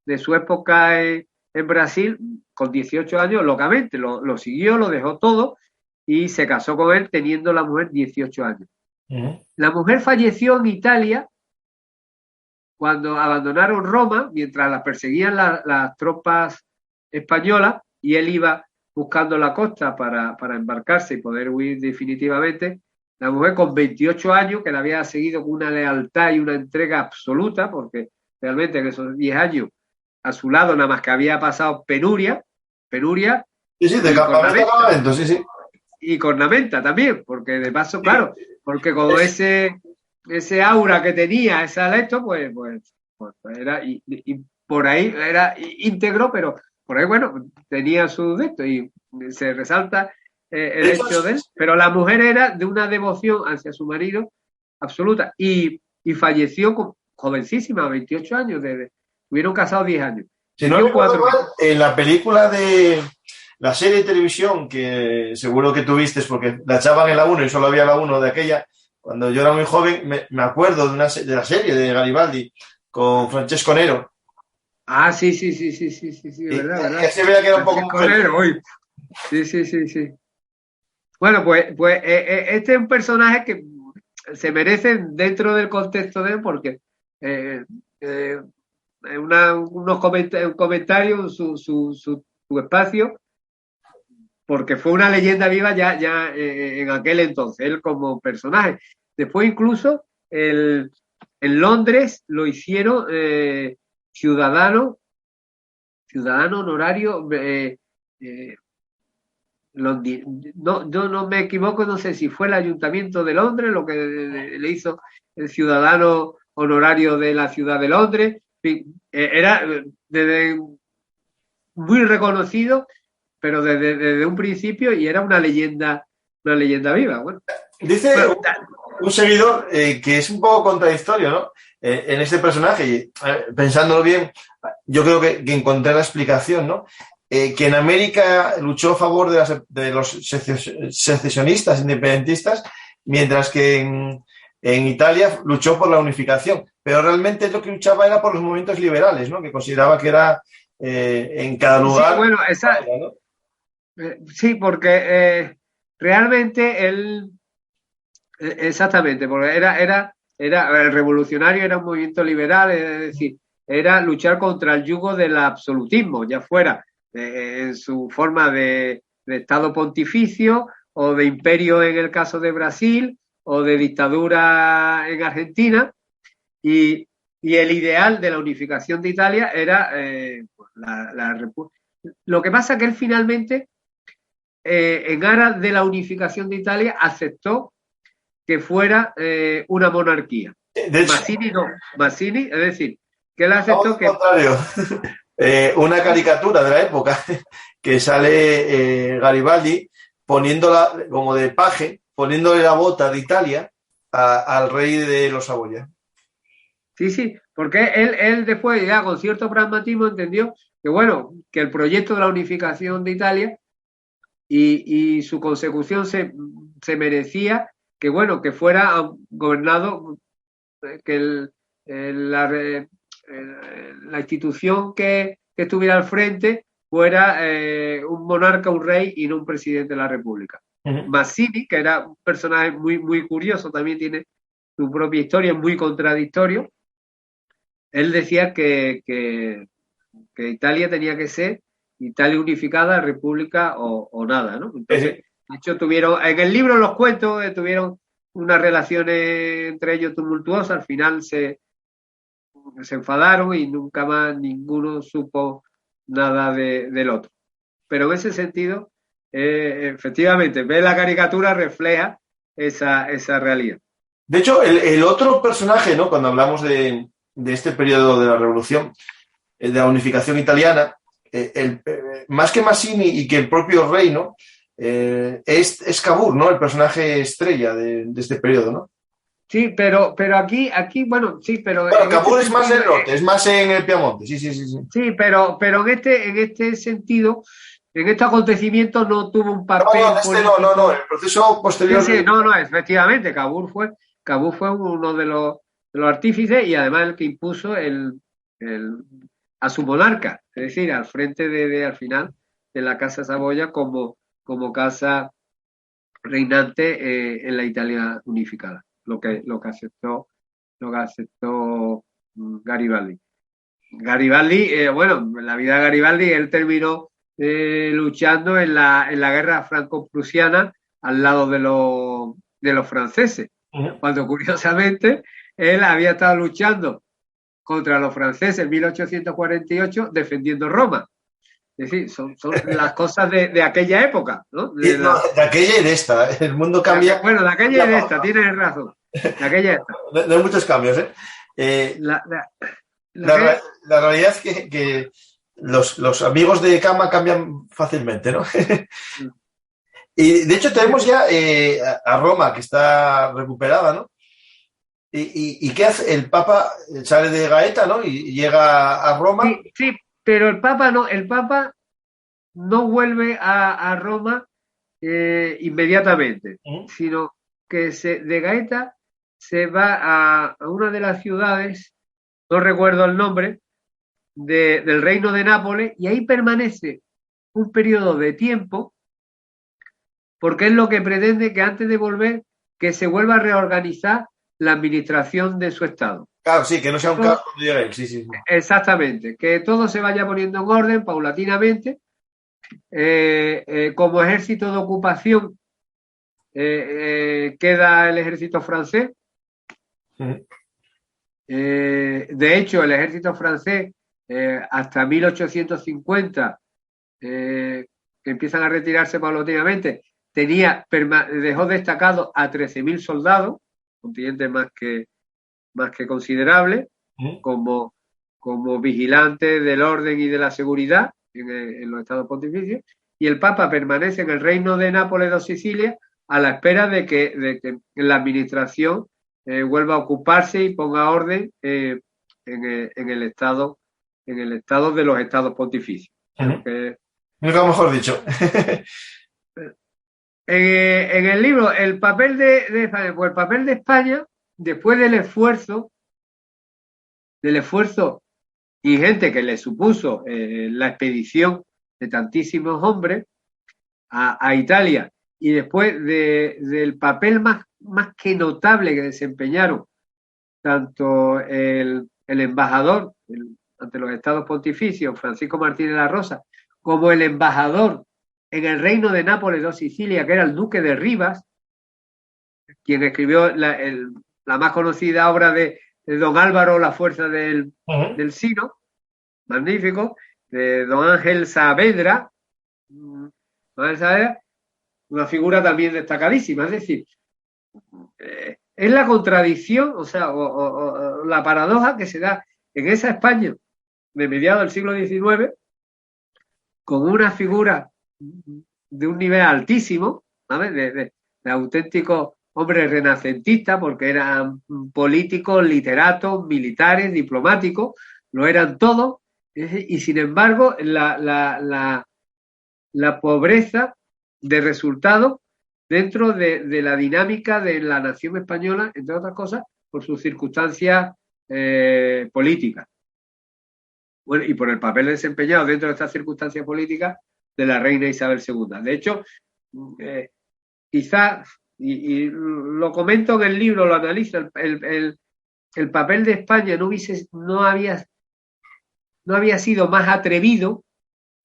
de su época en Brasil, con 18 años, locamente, lo siguió, lo dejó todo y se casó con él teniendo la mujer 18 años. La mujer falleció en Italia cuando abandonaron Roma, mientras la perseguían las tropas españolas, y él iba buscando la costa para embarcarse y poder huir definitivamente. La mujer con 28 años, que la había seguido con una lealtad y una entrega absoluta, porque realmente en esos 10 años a su lado nada más que había pasado penuria. Sí, de campamento a campamento, sí. Y cornamenta también, porque de paso, claro, porque con ese aura que tenía, ese alecto, pues era, y por ahí era íntegro, pero por ahí, bueno, tenía su de y se resalta el hecho de él, pero la mujer era de una devoción hacia su marido absoluta, y falleció jovencísima, 28 años, estuvieron casados 10 años. Si no recuerdo mal, en la película de la serie de televisión, que seguro que tuviste porque la echaban en la 1 y solo había la 1 de aquella, cuando yo era muy joven, me acuerdo de la serie de Garibaldi con Francesco Nero. Ah, sí, verdad. Que se veía que era un poco Nero, sí. Bueno, pues este es un personaje que se merece dentro del contexto de él, porque unos comentarios, su espacio, porque fue una leyenda viva ya en aquel entonces, él como personaje. Después incluso en Londres lo hicieron ciudadano honorario. No me equivoco, no sé si fue el Ayuntamiento de Londres lo que le hizo el ciudadano honorario de la ciudad de Londres. Era muy reconocido, pero desde un principio, y era una leyenda viva. Bueno, dice un seguidor que es un poco contradictorio, ¿no? En este personaje, y pensándolo bien, yo creo que encontré la explicación, ¿no? Que en América luchó a favor de los secesionistas, independentistas, mientras que en Italia luchó por la unificación. Pero realmente lo que luchaba era por los movimientos liberales, ¿no? Que consideraba que era en cada lugar. Sí, bueno, sí, porque realmente él, exactamente, porque el revolucionario era un movimiento liberal, es decir, era luchar contra el yugo del absolutismo, ya fuera en su forma de Estado pontificio o de imperio en el caso de Brasil o de dictadura en Argentina, y el ideal de la unificación de Italia era la república. Lo que pasa es que él finalmente, en aras de la unificación de Italia, aceptó que fuera una monarquía. Mazzini no. Mazzini, es decir, que él aceptó que... Contrario. Una caricatura de la época que sale Garibaldi poniéndola como de paje, poniéndole la bota de Italia al rey de los Saboya. Sí, porque él después, ya con cierto pragmatismo, entendió que, bueno, que el proyecto de la unificación de Italia y su consecución se merecía que, bueno, que fuera gobernado, que la institución que estuviera al frente fuera un monarca, un rey y no un presidente de la República. Mazzini, que era un personaje muy, muy curioso, también tiene su propia historia, muy contradictorio. Él decía que Italia tenía que ser Italia unificada, república o nada, ¿no? Entonces, de hecho, en el libro los cuentos, tuvieron unas relaciones entre ellos tumultuosas, al final se enfadaron y nunca más ninguno supo nada del otro. Pero en ese sentido, efectivamente, ver la caricatura refleja esa realidad. De hecho, el otro personaje, ¿no? Cuando hablamos de este periodo de la Revolución, de la unificación italiana, más que Mazzini y que el propio rey, ¿no? Es Cavour, ¿no? El personaje estrella de este periodo, ¿no? Sí, pero aquí, bueno, sí, pero... Bueno, Cavour es más en el norte, es más en el Piamonte, sí. Sí, pero en este sentido, en este acontecimiento no tuvo un papel... No, el proceso posterior... Sí, no, efectivamente, Cavour fue uno de los artífices y además el que impuso a su monarca, es decir, al frente al final de la Casa Saboya como casa reinante en la Italia unificada, lo que aceptó Garibaldi. Garibaldi, bueno, en la vida de Garibaldi él terminó luchando en la guerra franco-prusiana al lado de los franceses, cuando curiosamente él había estado luchando contra los franceses en 1848 defendiendo Roma. Es decir, son las cosas de aquella época, ¿no? De aquella y de esta. El mundo cambia. Bueno, de aquella y de esta, tienes razón. De aquella y esta. No hay muchos cambios, ¿eh? La realidad es que los amigos de cama cambian fácilmente, ¿no? Y de hecho tenemos ya a Roma, que está recuperada, ¿no? ¿Y qué hace? El Papa sale de Gaeta, ¿no? Y llega a Roma. Sí, pero el Papa no vuelve a Roma inmediatamente, sino que de Gaeta se va a una de las ciudades, no recuerdo el nombre, del Reino de Nápoles, y ahí permanece un periodo de tiempo, porque es lo que pretende, que antes de volver, que se vuelva a reorganizar la administración de su Estado. Claro, sí, que no sea un caos cuando llegue él, sí. Exactamente, que todo se vaya poniendo en orden paulatinamente. Como ejército de ocupación queda el ejército francés. De hecho, el ejército francés hasta 1850, que empiezan a retirarse paulatinamente, dejó destacado a 13.000 soldados, contingente más que considerable, como vigilantes del orden y de la seguridad en los estados pontificios, y el Papa permanece en el Reino de Nápoles de Sicilia a la espera de que la administración vuelva a ocuparse y ponga orden en el estado de los estados pontificios. Nunca mejor dicho. En el libro, el papel de España, pues el papel de España, después del esfuerzo ingente que le supuso la expedición de tantísimos hombres a Italia, y después del papel más que notable que desempeñaron tanto el embajador ante los estados pontificios, Francisco Martínez La Rosa, como el embajador en el reino de Nápoles o Sicilia, que era el duque de Rivas, quien escribió la más conocida obra de don Álvaro, La fuerza del Sino, magnífico, de don Ángel Saavedra, una figura también destacadísima. Es decir, es la contradicción, o la paradoja que se da en esa España de mediados del siglo XIX, con una figura de un nivel altísimo, ¿sabes? De auténticos hombres renacentistas, porque eran políticos, literatos, militares, diplomáticos, lo eran todos, y sin embargo la pobreza de resultados dentro de la dinámica de la nación española, entre otras cosas, por sus circunstancias políticas. Bueno, y por el papel desempeñado dentro de estas circunstancias políticas de la reina Isabel II. De hecho, quizás, y lo comento en el libro, lo analizo, el papel de España no había sido más atrevido,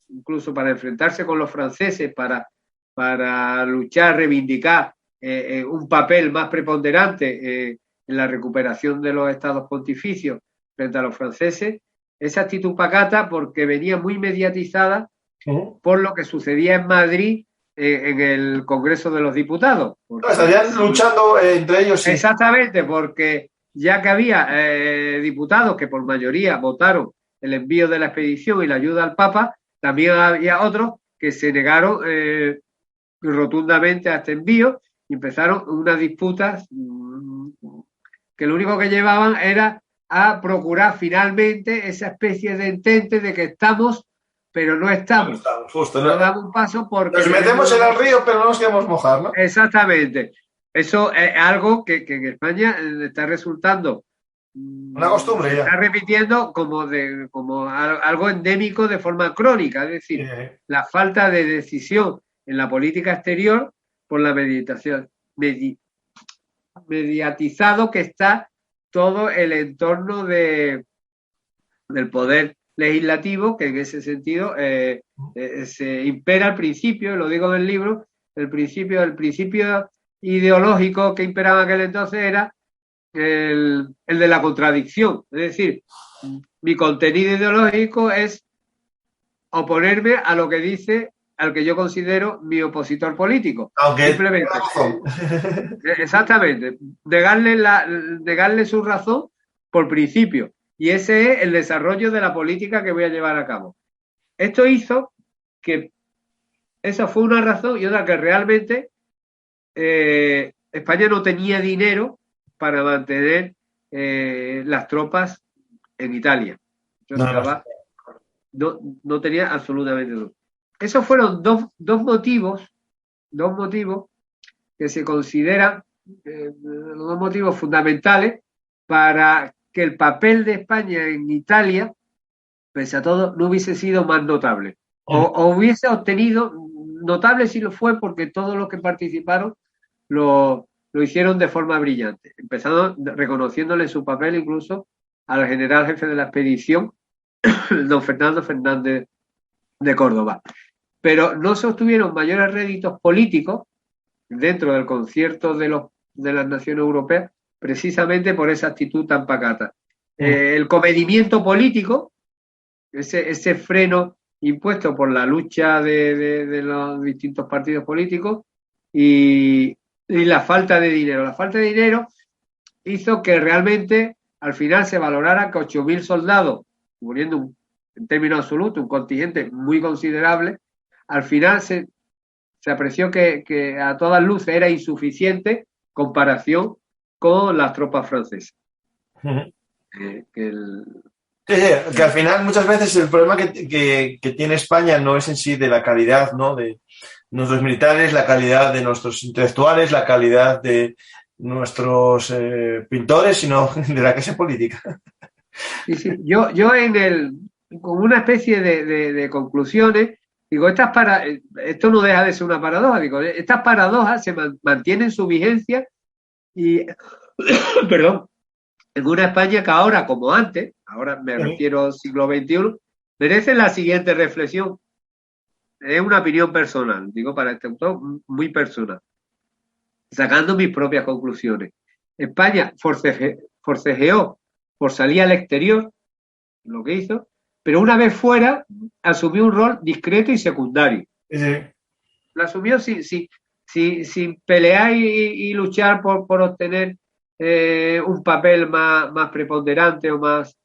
incluso para enfrentarse con los franceses, para luchar, reivindicar un papel más preponderante en la recuperación de los estados pontificios frente a los franceses. Esa actitud pacata, porque venía muy mediatizada por lo que sucedía en Madrid en el Congreso de los Diputados. Estarían luchando entre ellos. Sí. Exactamente, porque ya que había diputados que por mayoría votaron el envío de la expedición y la ayuda al Papa, también había otros que se negaron rotundamente a este envío y empezaron unas disputas que lo único que llevaban era a procurar finalmente esa especie de entente de que estamos, pero no estamos. No estamos, justo, no damos un paso porque... Nos metemos en el río, pero no nos queremos mojar, ¿no? Exactamente. Eso es algo que en España está resultando... Una costumbre ya. Está repitiendo como algo endémico de forma crónica, es decir, la falta de decisión en la política exterior por la mediatizado que está todo el entorno del poder legislativo, que en ese sentido se impera el principio, lo digo en el libro, el principio ideológico que imperaba en aquel entonces era el de la contradicción. Es decir, mi contenido ideológico es oponerme a lo que dice al que yo considero mi opositor político. Aunque simplemente. Exactamente. Negarle su razón por principio. Y ese es el desarrollo de la política que voy a llevar a cabo. Esto hizo que esa fue una razón, y otra que realmente España no tenía dinero para mantener las tropas en Italia. No tenía absolutamente nada. Esos fueron dos motivos que se consideran los dos motivos fundamentales para que el papel de España en Italia, pese a todo, no hubiese sido más notable. O hubiese obtenido, notable sí lo fue, porque todos los que participaron lo hicieron de forma brillante, empezando reconociéndole su papel incluso al general jefe de la expedición, don Fernando Fernández de Córdoba. Pero no se obtuvieron mayores réditos políticos dentro del concierto de las naciones europeas, precisamente por esa actitud tan pacata. El comedimiento político, ese freno impuesto por la lucha de los distintos partidos políticos y la falta de dinero. La falta de dinero hizo que realmente al final se valorara que 8.000 soldados, suponiendo en términos absolutos un contingente muy considerable, al final se apreció que a todas luces era insuficiente comparación con las tropas francesas. Que al final muchas veces el problema que tiene España no es en sí de la calidad, ¿no?, de nuestros militares, la calidad de nuestros intelectuales, la calidad de nuestros pintores, sino de la clase política. Sí. Yo con una especie de conclusiones, digo, esto no deja de ser una paradoja, digo, estas paradojas se mantienen su vigencia y, perdón, en una España que ahora, como antes, ahora me refiero al siglo XXI, merece la siguiente reflexión. Es una opinión personal, digo para este autor, muy personal, sacando mis propias conclusiones. España forcejeó por salir al exterior, lo que hizo, pero una vez fuera asumió un rol discreto y secundario. Sí. Lo asumió sin pelear y luchar por obtener un papel más preponderante o más.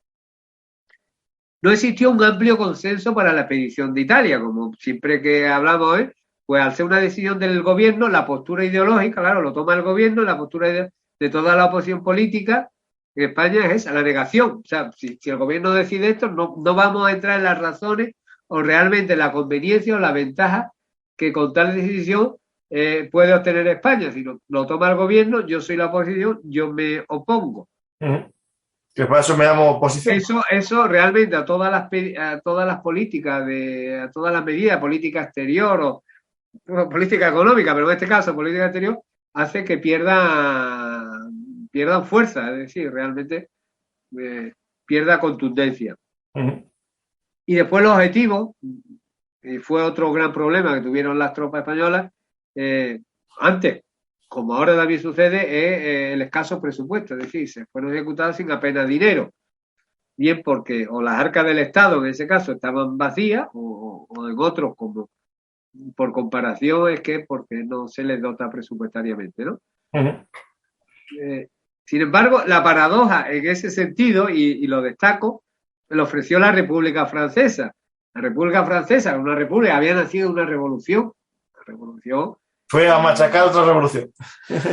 No existió un amplio consenso para la expedición de Italia, como siempre que hablamos hoy, pues al ser una decisión del gobierno, la postura ideológica, claro, lo toma el gobierno, la postura de toda la oposición política en España es esa, la negación. O sea, si el gobierno decide esto, no vamos a entrar en las razones o realmente la conveniencia o la ventaja que con tal decisión puede obtener España. Si lo toma el gobierno, yo soy la oposición, yo me opongo. Que por eso me llamo oposición. Eso realmente a todas las políticas, a todas las medidas, política exterior o política económica, pero en este caso política exterior, hace que pierdan fuerza, es decir, realmente pierda contundencia. Y después los objetivos, y fue otro gran problema que tuvieron las tropas españolas, antes, como ahora también sucede, es el escaso presupuesto, es decir, se fueron ejecutados sin apenas dinero, bien porque o las arcas del Estado en ese caso estaban vacías o en otros, como por comparación, es que porque no se les dota presupuestariamente, ¿no? Sin embargo, la paradoja en ese sentido, y lo destaco, lo ofreció la República Francesa. La República Francesa, una república, había nacido una revolución. La revolución fue a machacar otra revolución.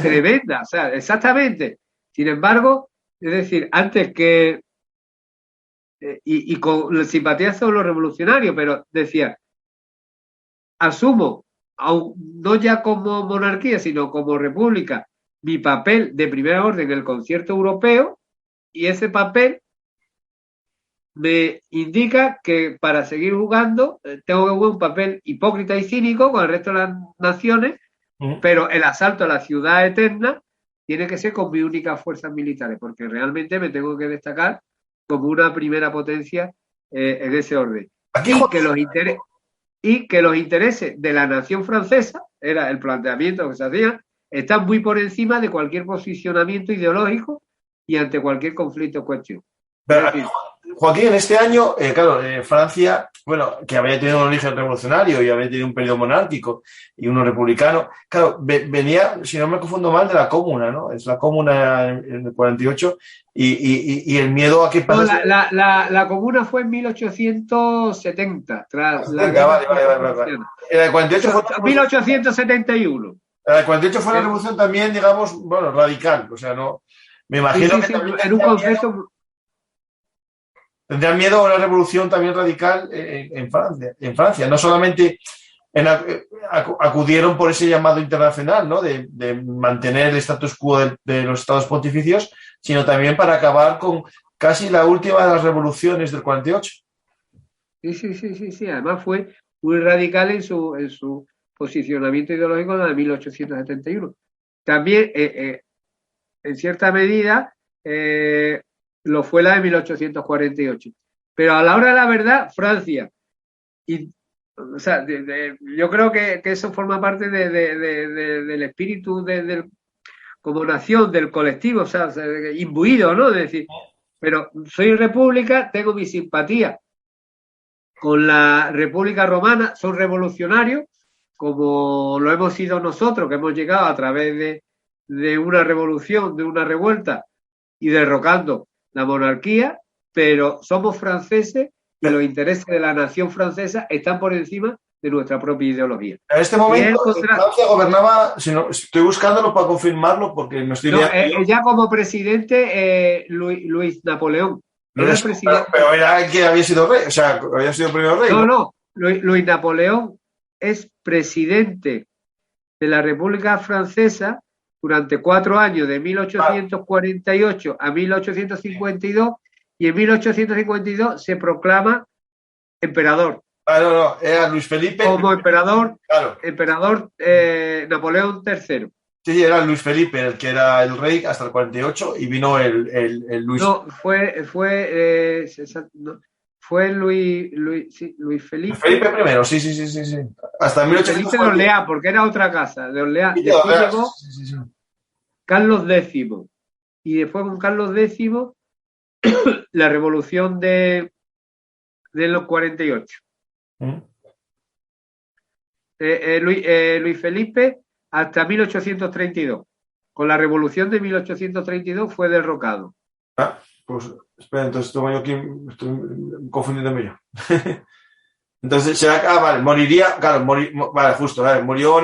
Tremenda, o sea, exactamente. Sin embargo, es decir, antes que y con simpatía hacia los revolucionarios, pero decía, asumo, no ya como monarquía, sino como república, mi papel de primera orden en el concierto europeo, y ese papel me indica que para seguir jugando tengo que jugar un papel hipócrita y cínico con el resto de las naciones, pero el asalto a la ciudad eterna tiene que ser con mis únicas fuerzas militares, porque realmente me tengo que destacar como una primera potencia en ese orden. Y que los intereses de la nación francesa, era el planteamiento que se hacía, están muy por encima de cualquier posicionamiento ideológico y ante cualquier conflicto o cuestión. Pero, Joaquín, en este año, Francia, bueno, que había tenido un origen revolucionario y había tenido un periodo monárquico y uno republicano, claro, venía, si no me confundo mal, de la Comuna, ¿no? Es la Comuna en el 48 y el miedo a que pasase... La Comuna fue en 1870, tras la guerra. Vale. El 48 fue... 1871. El 48 fue la revolución también, digamos, bueno, radical, o sea, no... Me imagino que en un concepto... Tendrían miedo a una revolución también radical en Francia. No solamente acudieron por ese llamado internacional, ¿no? de mantener el status quo de los estados pontificios, sino también para acabar con casi la última de las revoluciones del 48. Sí. Además fue muy radical en su posicionamiento ideológico en la de 1871. También, en cierta medida, lo fue la de 1848. Pero a la hora de la verdad, Francia, o sea, yo creo que eso forma parte del espíritu como nación, del colectivo, o sea, imbuido, ¿no? Es decir, pero soy república, tengo mi simpatía con la República Romana, son revolucionarios, como lo hemos sido nosotros, que hemos llegado a través de una revolución, de una revuelta, y derrocando la monarquía, pero somos franceses y los intereses de la nación francesa están por encima de nuestra propia ideología. En este momento Francia gobernaba, estoy buscándolo para confirmarlo porque no estoy ya como presidente Luis Napoleón. Era el presidente. Pero era el que había sido rey, o sea, había sido primero rey. No, Luis Napoleón es presidente de la República Francesa durante 4 años, de 1848 a 1852, y en 1852 se proclama emperador. No, era Luis Felipe. Como emperador, claro. Napoleón III. Sí, era Luis Felipe el que era el rey hasta el 48 y vino el Luis. No, fue Luis Felipe. Luis Felipe I, sí. Hasta Luis Felipe de Orleans, porque era otra casa, de Orleans. Después llegó Carlos X. Y después con Carlos X, la revolución de los 48. Luis Felipe hasta 1832. Con la revolución de 1832 fue derrocado. Pues espera, entonces estoy aquí, confundiéndome yo. Entonces, vale, moriría, claro, vale, justo, vale, murió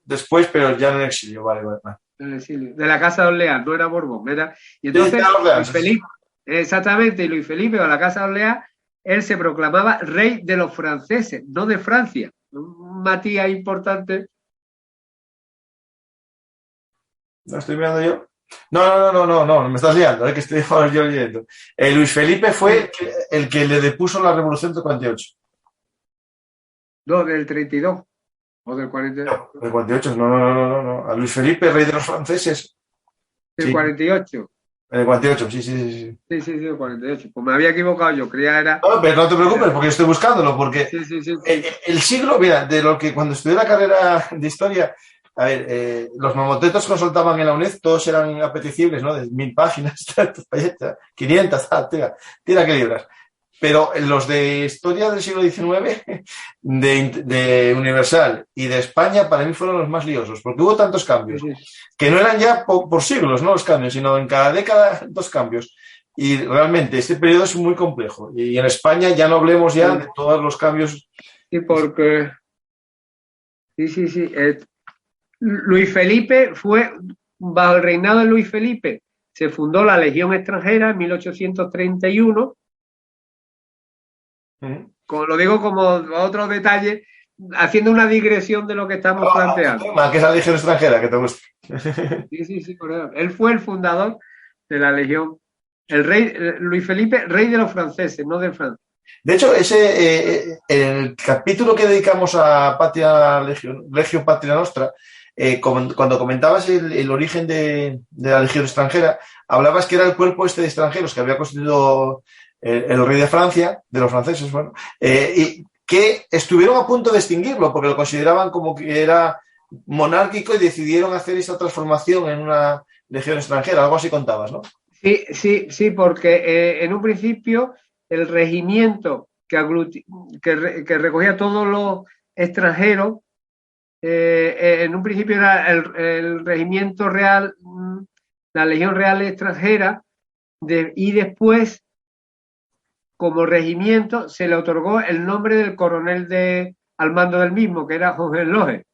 después, pero ya en el exilio, vale. En el exilio, de la casa de Orleans, no era Borbón, era. Y entonces, Luis Felipe, exactamente, y Luis Felipe, o la casa de Orleans, él se proclamaba rey de los franceses, no de Francia. Un matiz importante. ¿No estoy mirando yo? No, me estás liando, que estoy yo leyendo. Luis Felipe fue el que le depuso la revolución del 48. No, del 32 o del 48. No, del 48, no. A Luis Felipe, rey de los franceses. Del 48. El 48, sí. Sí, el 48. Pues me había equivocado, yo creía era... No, pero no te preocupes, porque estoy buscándolo, porque Sí. El siglo, mira, de lo que cuando estudié la carrera de historia, a ver, los mamotetos que nos soltaban en la UNED, todos eran apetecibles, ¿no? De 1000 páginas, 500, tira que libras. Pero los de historia del siglo XIX, de Universal y de España, para mí fueron los más liosos, porque hubo tantos cambios, que no eran ya por siglos, ¿no? Los cambios, sino en cada década 2 cambios. Y realmente este periodo es muy complejo. Y en España ya no hablemos ya de todos los cambios. Sí, porque... Sí. Luis Felipe fue, bajo el reinado de Luis Felipe, se fundó la Legión Extranjera en 1831. Lo digo como otro detalle, haciendo una digresión de lo que estamos planteando. ¿Qué es la Legión Extranjera? Que te gusta. Sí, correcto. Él fue el fundador de la Legión. El rey, Luis Felipe, rey de los franceses, no de Francia. De hecho, el capítulo que dedicamos a Patria Legio Patria Nostra, cuando comentabas el origen de la Legión Extranjera, hablabas que era el cuerpo de extranjeros que había constituido el rey de Francia, de los franceses, y que estuvieron a punto de extinguirlo porque lo consideraban como que era monárquico y decidieron hacer esa transformación en una legión extranjera, algo así contabas, ¿no? Sí, porque en un principio el regimiento que recogía a todos los extranjeros, en un principio era el regimiento real, la Legión Real Extranjera, y después, como regimiento, se le otorgó el nombre del coronel al mando del mismo, que era Hohenlohe.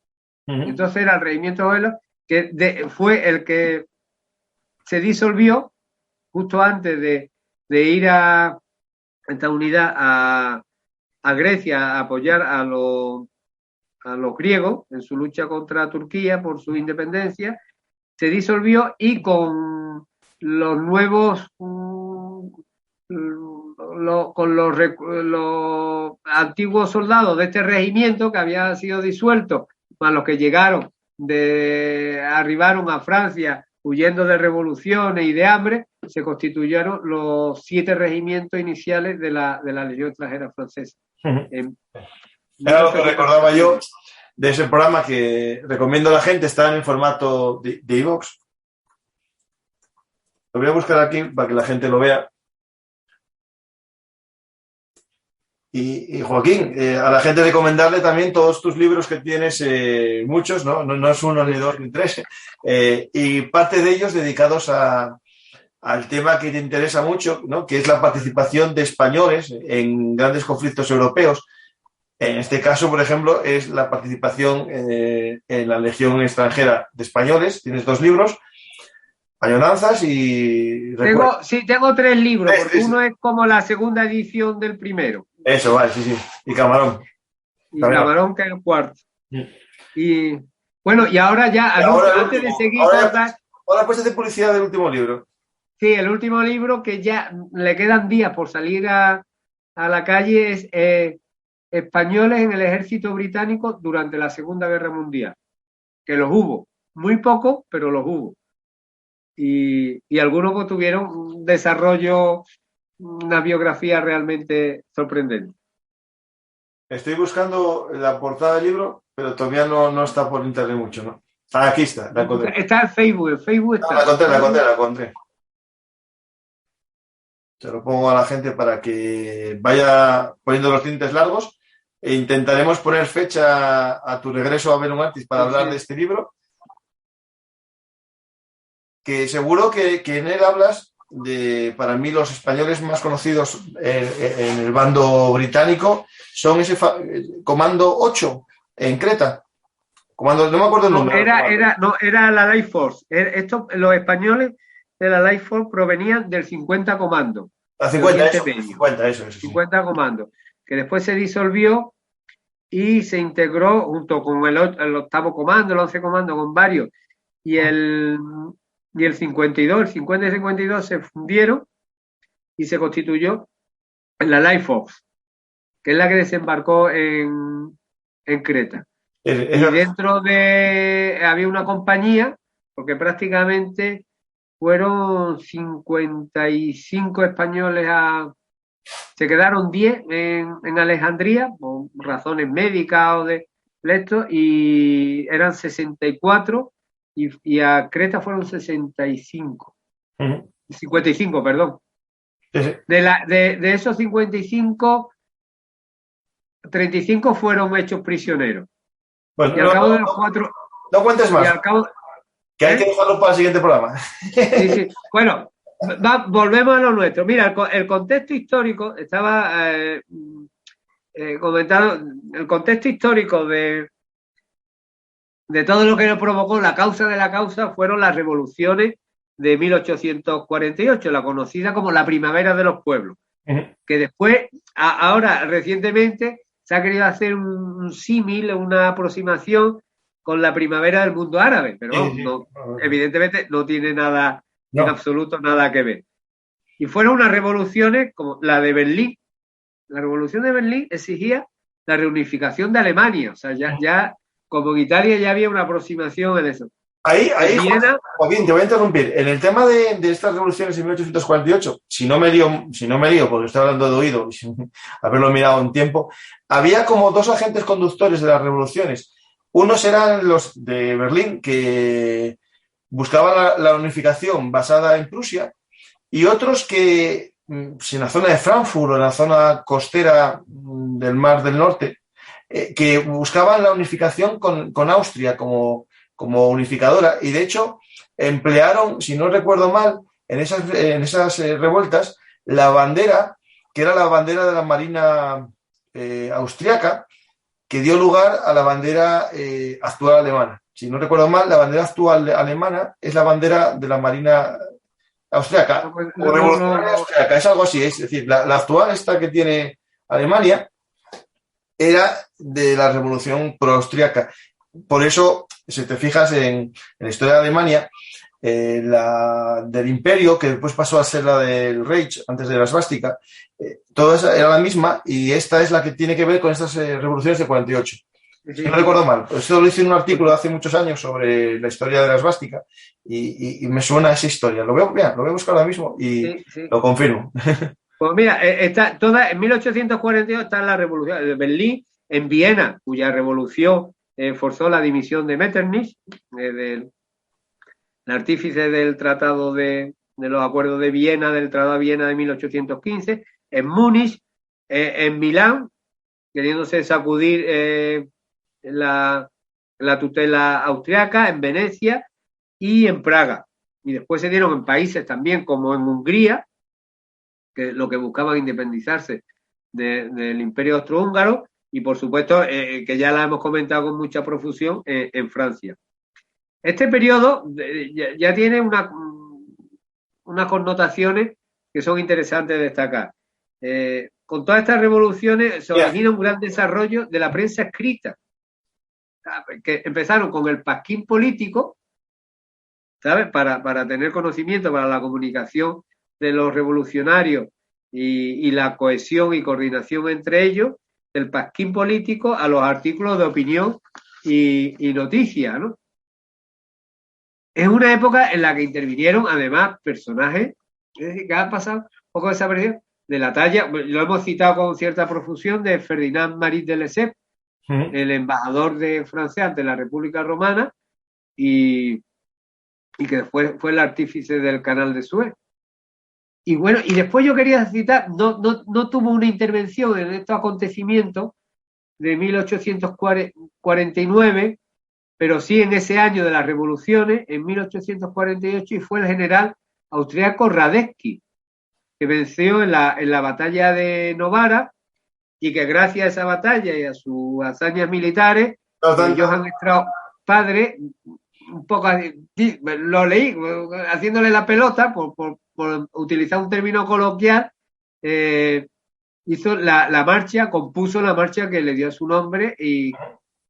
Entonces era el regimiento Hohenlohe, que fue el que se disolvió justo antes de ir a esta unidad a Grecia a apoyar a los griegos en su lucha contra Turquía por su independencia. Se disolvió y con los nuevos con los antiguos soldados de este regimiento que había sido disuelto, más los que arribaron a Francia huyendo de revoluciones y de hambre, se constituyeron los 7 regimientos iniciales de la Legión Extranjera Francesa. Era lo que recordaba yo de ese programa que recomiendo a la gente, está en formato de iVoox. Lo voy a buscar aquí para que la gente lo vea. Y Joaquín, a la gente recomendarle también todos tus libros que tienes, muchos, ¿no? No es uno, ni 2, ni 3, y parte de ellos dedicados al tema que te interesa mucho, ¿no? Que es la participación de españoles en grandes conflictos europeos. En este caso, por ejemplo, es la participación en la Legión Extranjera de Españoles. Tienes 2 libros, Añoranzas y... Tengo 3 libros, porque uno es como la segunda edición del primero. Eso, vale, sí. Y Camarón. Y Camarón, que es el 4. Y bueno, y ahora ya, antes de seguir... Ahora puedes hacer publicidad del último libro. Sí, el último libro que ya le quedan días por salir a la calle es Españoles en el ejército británico durante la Segunda Guerra Mundial. Que los hubo. muy pocos, pero los hubo. Y algunos pues, tuvieron un desarrollo, una biografía realmente sorprendente. Estoy buscando la portada del libro, pero todavía no está por internet mucho, ¿no? Ah, aquí está, la encontré. Está en Facebook está. La encontré. Se lo pongo a la gente para que vaya poniendo los tintes largos e intentaremos poner fecha a tu regreso a Bellum Artis para hablar de este libro, que seguro que en él hablas de, para mí, los españoles más conocidos en el bando británico son ese Comando 8 en Creta. Comando, no me acuerdo el nombre. Era la Life Force. Los españoles de la Life Force provenían del 50 Comando. La 50, eso. 50 Comando, que después se disolvió y se integró junto con el 8º Comando, el 11 Comando, con varios, y el 52, el 50 y 52 se fundieron y se constituyó la Life Force, que es la que desembarcó en Creta. Y dentro había una compañía, porque prácticamente fueron 55 españoles, se quedaron 10 en Alejandría, por razones médicas o de esto, y eran 64, y a Creta fueron 65. 55, perdón. Sí. De esos 55, 35 fueron hechos prisioneros. Bueno, y al cabo de los 4... No cuentes más. Que hay que dejarlo para el siguiente programa. Sí. Bueno, volvemos a lo nuestro. Mira, el contexto histórico, estaba comentando, el contexto histórico de todo lo que nos provocó la causa de la causa fueron las revoluciones de 1848, la conocida como la Primavera de los Pueblos, que después, ahora recientemente, se ha querido hacer un símil, una aproximación con la primavera del mundo árabe, pero evidentemente no tiene nada, en absoluto nada que ver. Y fueron unas revoluciones como la de Berlín. La revolución de Berlín exigía la reunificación de Alemania, o sea, ya como en Italia ya había una aproximación en eso. Ahí Joaquín, te voy a interrumpir. En el tema de estas revoluciones en 1848, si no me lío, porque estoy hablando de oído, sin haberlo mirado en tiempo, había como dos agentes conductores de las revoluciones. Unos eran los de Berlín, que buscaban la unificación basada en Prusia, y otros que, si en la zona de Frankfurt o en la zona costera del Mar del Norte, que buscaban la unificación con Austria como unificadora, y de hecho emplearon, si no recuerdo mal, en esas revueltas, la bandera, que era la bandera de la Marina austriaca, que dio lugar a la bandera actual alemana. Si no recuerdo mal, la bandera actual alemana es la bandera de la Marina austriaca, o revolucionaria austriaca, es algo así, es decir, la actual, esta que tiene Alemania, era de la revolución pro-austriaca. Por eso, si te fijas en la historia de Alemania, la del imperio, que después pasó a ser la del Reich, antes de la esvástica, toda esa era la misma, y esta es la que tiene que ver con estas revoluciones de 48. Si no recuerdo mal. Esto lo hice en un artículo hace muchos años sobre la historia de la esvástica, y me suena esa historia. Lo voy a buscar ahora mismo y lo confirmo. Pues mira, está toda en 1842 está la revolución de Berlín, en Viena, cuya revolución forzó la dimisión de Metternich, del artífice del Tratado de los Acuerdos de Viena, del Tratado de Viena de 1815, en Múnich, en Milán, queriéndose sacudir la tutela austriaca, en Venecia y en Praga. Y después se dieron en países también como en Hungría, que lo que buscaban independizarse del Imperio Austrohúngaro, y por supuesto que ya la hemos comentado con mucha profusión en Francia. Este periodo ya tiene unas connotaciones que son interesantes de destacar. Con todas estas revoluciones se origina un gran desarrollo de la prensa escrita, que empezaron con el pasquín político, ¿sabes? Para tener conocimiento, para la comunicación de los revolucionarios y la cohesión y coordinación entre ellos, del pasquín político a los artículos de opinión y noticias, ¿no? es una época en la que intervinieron además personajes, es decir, que han pasado un poco desaparecidos, de la talla, lo hemos citado con cierta profusión, de Ferdinand Marie de Lesseps, el embajador francés ante la República Romana, y que fue el artífice del Canal de Suez. Y bueno, y después yo quería citar, no tuvo una intervención en estos acontecimientos de 1849, pero sí en ese año de las revoluciones, en 1848, y fue el general austriaco Radetzky, que venció en la batalla de Novara, y que gracias a esa batalla y a sus hazañas militares, Johann Strauss padre, un poco lo leí haciéndole la pelota por utilizar un término coloquial, hizo la marcha, compuso la marcha que le dio su nombre, y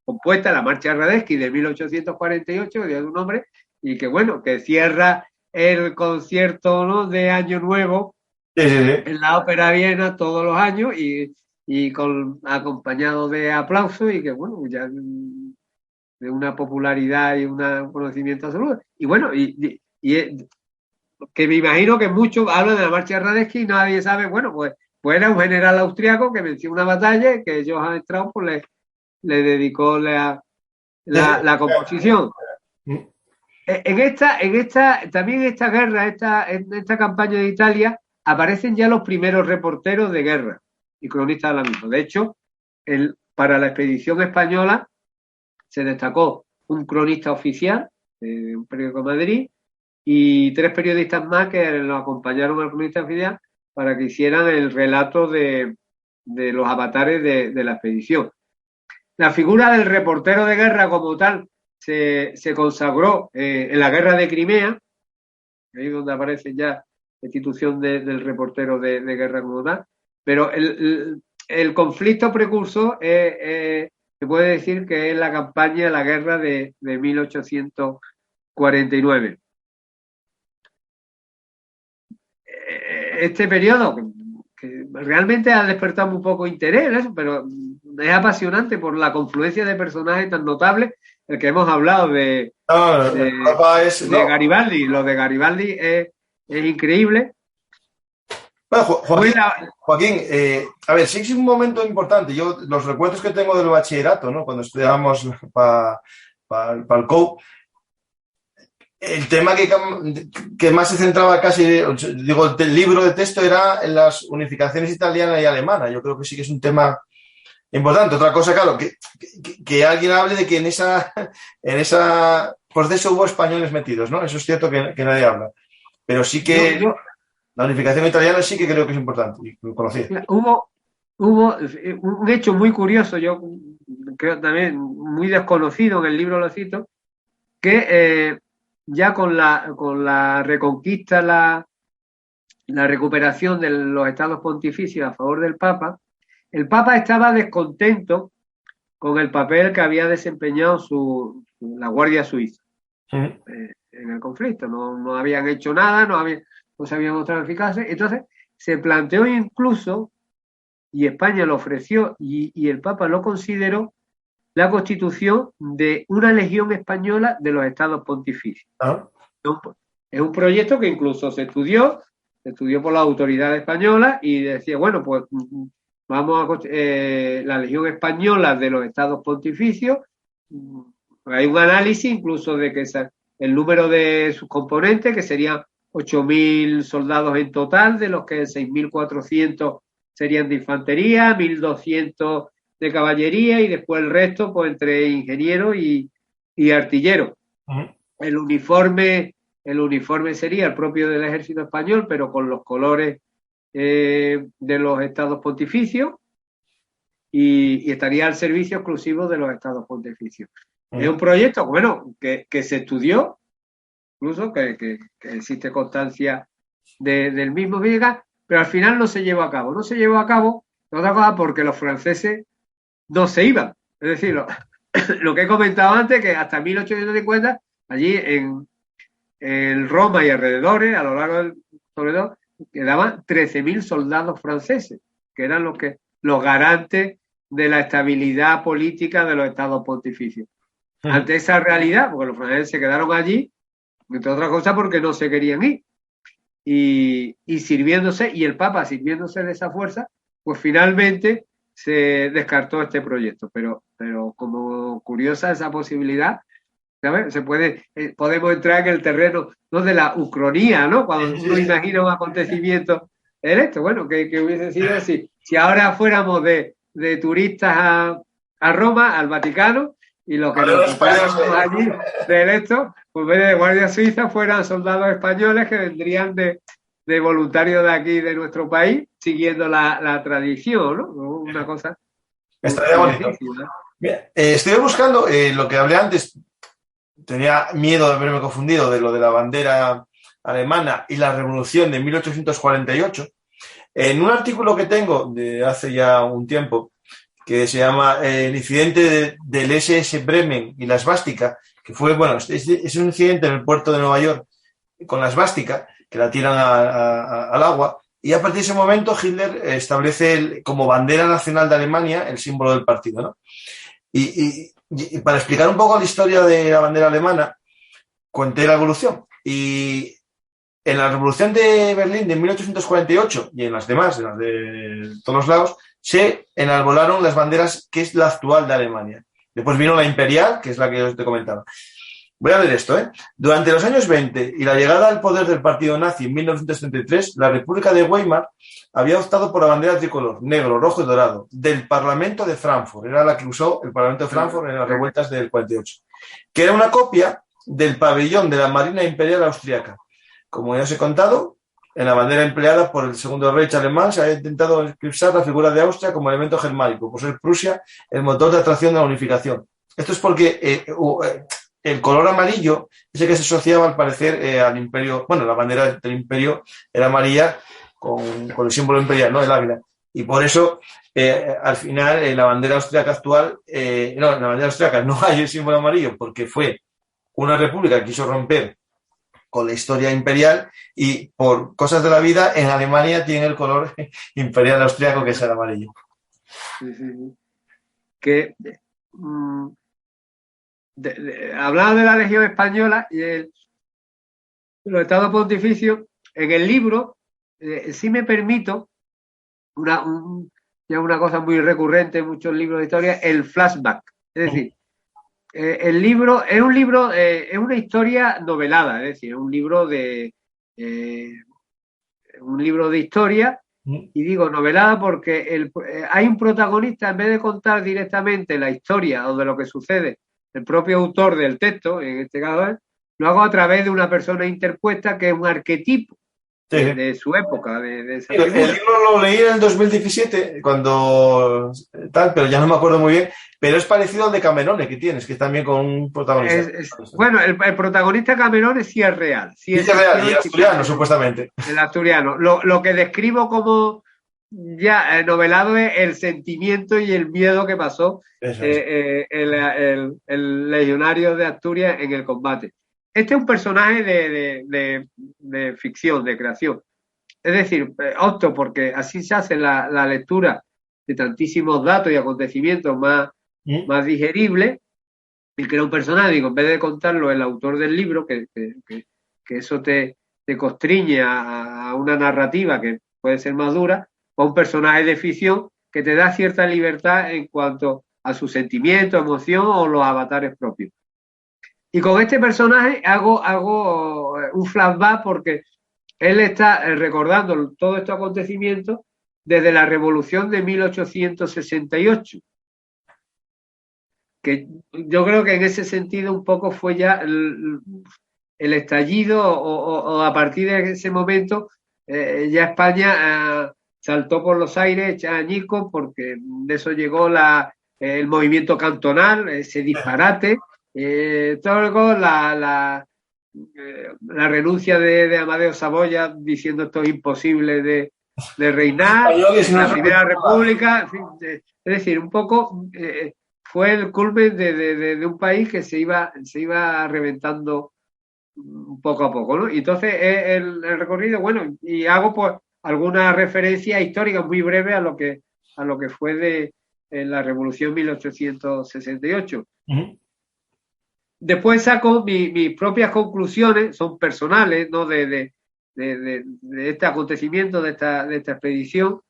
compuesta la marcha Radetzky de 1848, que dio su nombre, y que bueno, que cierra el concierto, ¿no?, de Año Nuevo en la Ópera Viena todos los años, y acompañado de aplausos, y que bueno, ya de una popularidad y un conocimiento absoluto. Y bueno, y que me imagino que muchos hablan de la marcha Radetzky y nadie sabe, bueno, pues era un general austriaco que venció una batalla, que Johann Strauss pues, le dedicó la composición. También en esta guerra, en esta campaña de Italia, aparecen ya los primeros reporteros de guerra y cronistas de la misma. De hecho, para la expedición española se destacó un cronista oficial de un periódico de Madrid y 3 periodistas más que lo acompañaron al cronista oficial para que hicieran el relato de los avatares de la expedición. La figura del reportero de guerra como tal se consagró en la guerra de Crimea, ahí donde aparece ya la institución del reportero de guerra como tal, pero el conflicto precursor se puede decir que es la campaña, la guerra de 1849. Este periodo, que realmente ha despertado muy poco interés, pero es apasionante por la confluencia de personajes tan notables, el que hemos hablado de Garibaldi. Lo de Garibaldi es increíble. Bueno, Joaquín, a ver, sí que es un momento importante. Yo, los recuerdos que tengo del bachillerato, ¿no?, cuando estudiábamos para el COU, el tema que más se centraba casi, digo, el libro de texto era en las unificaciones italiana y alemana. Yo creo que sí que es un tema importante. Otra cosa, claro, que alguien hable de que en esa proceso hubo españoles metidos, ¿no? Eso es cierto que nadie habla. Pero sí que la unificación italiana sí que creo que es importante, y lo conocí. Hubo un hecho muy curioso, yo creo también muy desconocido, en el libro lo cito, que ya con la reconquista, la recuperación de los estados pontificios a favor del Papa, el Papa estaba descontento con el papel que había desempeñado la Guardia Suiza en el conflicto. No habían hecho nada, no se habían mostrado eficaces. Entonces se planteó incluso, y España lo ofreció, y el Papa lo consideró, la constitución de una legión española de los estados pontificios. Es un proyecto que incluso se estudió por la autoridad española, y decía, bueno, pues vamos a la legión española de los estados pontificios. Hay un análisis incluso de que el número de sus componentes, que serían 8.000 soldados en total, de los que 6.400 serían de infantería, 1.200 de caballería, y después el resto pues entre ingenieros y artilleros. El uniforme sería el propio del ejército español, pero con los colores de los estados pontificios, y estaría al servicio exclusivo de los estados pontificios. Es un proyecto, bueno, que se estudió, incluso que existe constancia del mismo, pero al final no se llevó a cabo. No se llevó a cabo, otra cosa, porque los franceses no se iban. Es decir, lo que he comentado antes, que hasta 1850, allí en Roma y alrededores, a lo largo sobre todo, quedaban 13.000 soldados franceses, que eran los garantes de la estabilidad política de los estados pontificios. Ante esa realidad, porque los franceses se quedaron allí, entre otras cosas porque no se querían ir. Y sirviéndose, y el Papa sirviéndose de esa fuerza, pues finalmente se descartó este proyecto. Pero como curiosa esa posibilidad, ¿sabes? Podemos entrar en el terreno, ¿no?, de la ucronía, ¿no? Cuando uno imagina un acontecimiento electo, bueno, que hubiese sido así. Si ahora fuéramos de turistas a Roma, al Vaticano, y los que nos quitáramos allí de electos, pues en vez de Guardia Suiza fueran soldados españoles que vendrían de voluntarios de aquí, de nuestro país, siguiendo la tradición, ¿no? Una cosa. Estaría bonito. Mira, estoy buscando lo que hablé antes. Tenía miedo de haberme confundido de lo de la bandera alemana y la revolución de 1848. En un artículo que tengo de hace ya un tiempo, que se llama El incidente del SS Bremen y la esvástica, que fue, bueno, es un incidente en el puerto de Nueva York con la esvástica, que la tiran al agua, y a partir de ese momento Hitler establece como bandera nacional de Alemania el símbolo del partido, ¿no? Y para explicar un poco la historia de la bandera alemana, conté la evolución. Y en la Revolución de Berlín de 1848 y en las demás, en las de todos los lados, se enarbolaron las banderas que es la actual de Alemania. Después vino la imperial, que es la que os te comentaba. Voy a leer esto, ¿eh? Durante los años 20 y la llegada al poder del partido nazi en 1933, la República de Weimar había optado por la bandera tricolor, negro, rojo y dorado, del Parlamento de Frankfurt. Era la que usó el Parlamento de Frankfurt en las revueltas del 48, que era una copia del pabellón de la Marina Imperial Austriaca. Como ya os he contado, en la bandera empleada por el Segundo Reich alemán se ha intentado eclipsar la figura de Austria como elemento germánico, por ser Prusia el motor de atracción de la unificación. Esto es porque el color amarillo es el que se asociaba, al parecer, al imperio. Bueno, la bandera del imperio era amarilla con el símbolo imperial, ¿no? El águila. Y por eso, al final, en la bandera austríaca actual, en la bandera austríaca no hay el símbolo amarillo porque fue una república que quiso romper con la historia imperial y por cosas de la vida en Alemania tiene el color imperial austríaco, que es el amarillo. Sí. Que hablaba de la Legión Española y los Estados Pontificios. En el libro, sí me permito una cosa muy recurrente en muchos libros de historia, el flashback. Es decir, el libro es una historia novelada, es decir, un libro de historia, y digo novelada porque hay un protagonista. En vez de contar directamente la historia o de lo que sucede, el propio autor del texto, en este caso, lo hago a través de una persona interpuesta que es un arquetipo de su época, de esa figura. El libro lo leí en el 2017, pero ya no me acuerdo muy bien, pero es parecido al de Camerone que tienes, que es también con un protagonista. Bueno, el protagonista Camerone sí es real. Sí es real, y el asturiano, supuestamente. El asturiano. Lo que describo como ya novelado es el sentimiento y el miedo que pasó el legionario de Asturias en el combate. Este es un personaje de ficción, de creación. Es decir, opto porque así se hace la lectura de tantísimos datos y acontecimientos más digeribles, y crea un personaje. Digo, en vez de contarlo el autor del libro, que eso te constriñe a una narrativa que puede ser más dura, o un personaje de ficción que te da cierta libertad en cuanto a sus sentimientos, emoción o los avatares propios. Y con este personaje hago un flashback porque él está recordando todos estos acontecimientos desde la Revolución de 1868. Que yo creo que en ese sentido un poco fue ya el estallido, o a partir de ese momento ya España saltó por los aires añicos, porque de eso llegó el movimiento cantonal, ese disparate. Luego la renuncia de Amadeo Saboya diciendo esto es imposible de reinar, la Primera República, en fin, es decir, un poco fue el culmen de un país que se iba reventando poco a poco, ¿no? Y entonces el recorrido, bueno, y hago pues alguna referencia histórica muy breve a lo que fue de la Revolución 1868. después saco mis propias conclusiones, son personales, ¿no? De este acontecimiento, de esta expedición.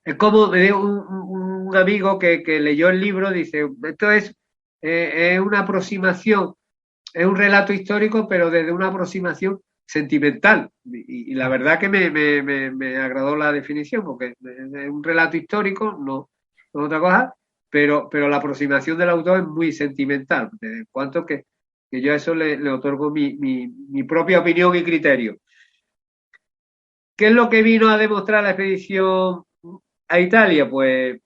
Es como me dio un amigo que leyó el libro, dice, esto es una aproximación, es un relato histórico, pero desde una aproximación sentimental. Y la verdad que me agradó la definición, porque es un relato histórico, no otra cosa, pero la aproximación del autor es muy sentimental, en cuanto que yo a eso le otorgo mi propia opinión y criterio. ¿Qué es lo que vino a demostrar la expedición a Italia? Pues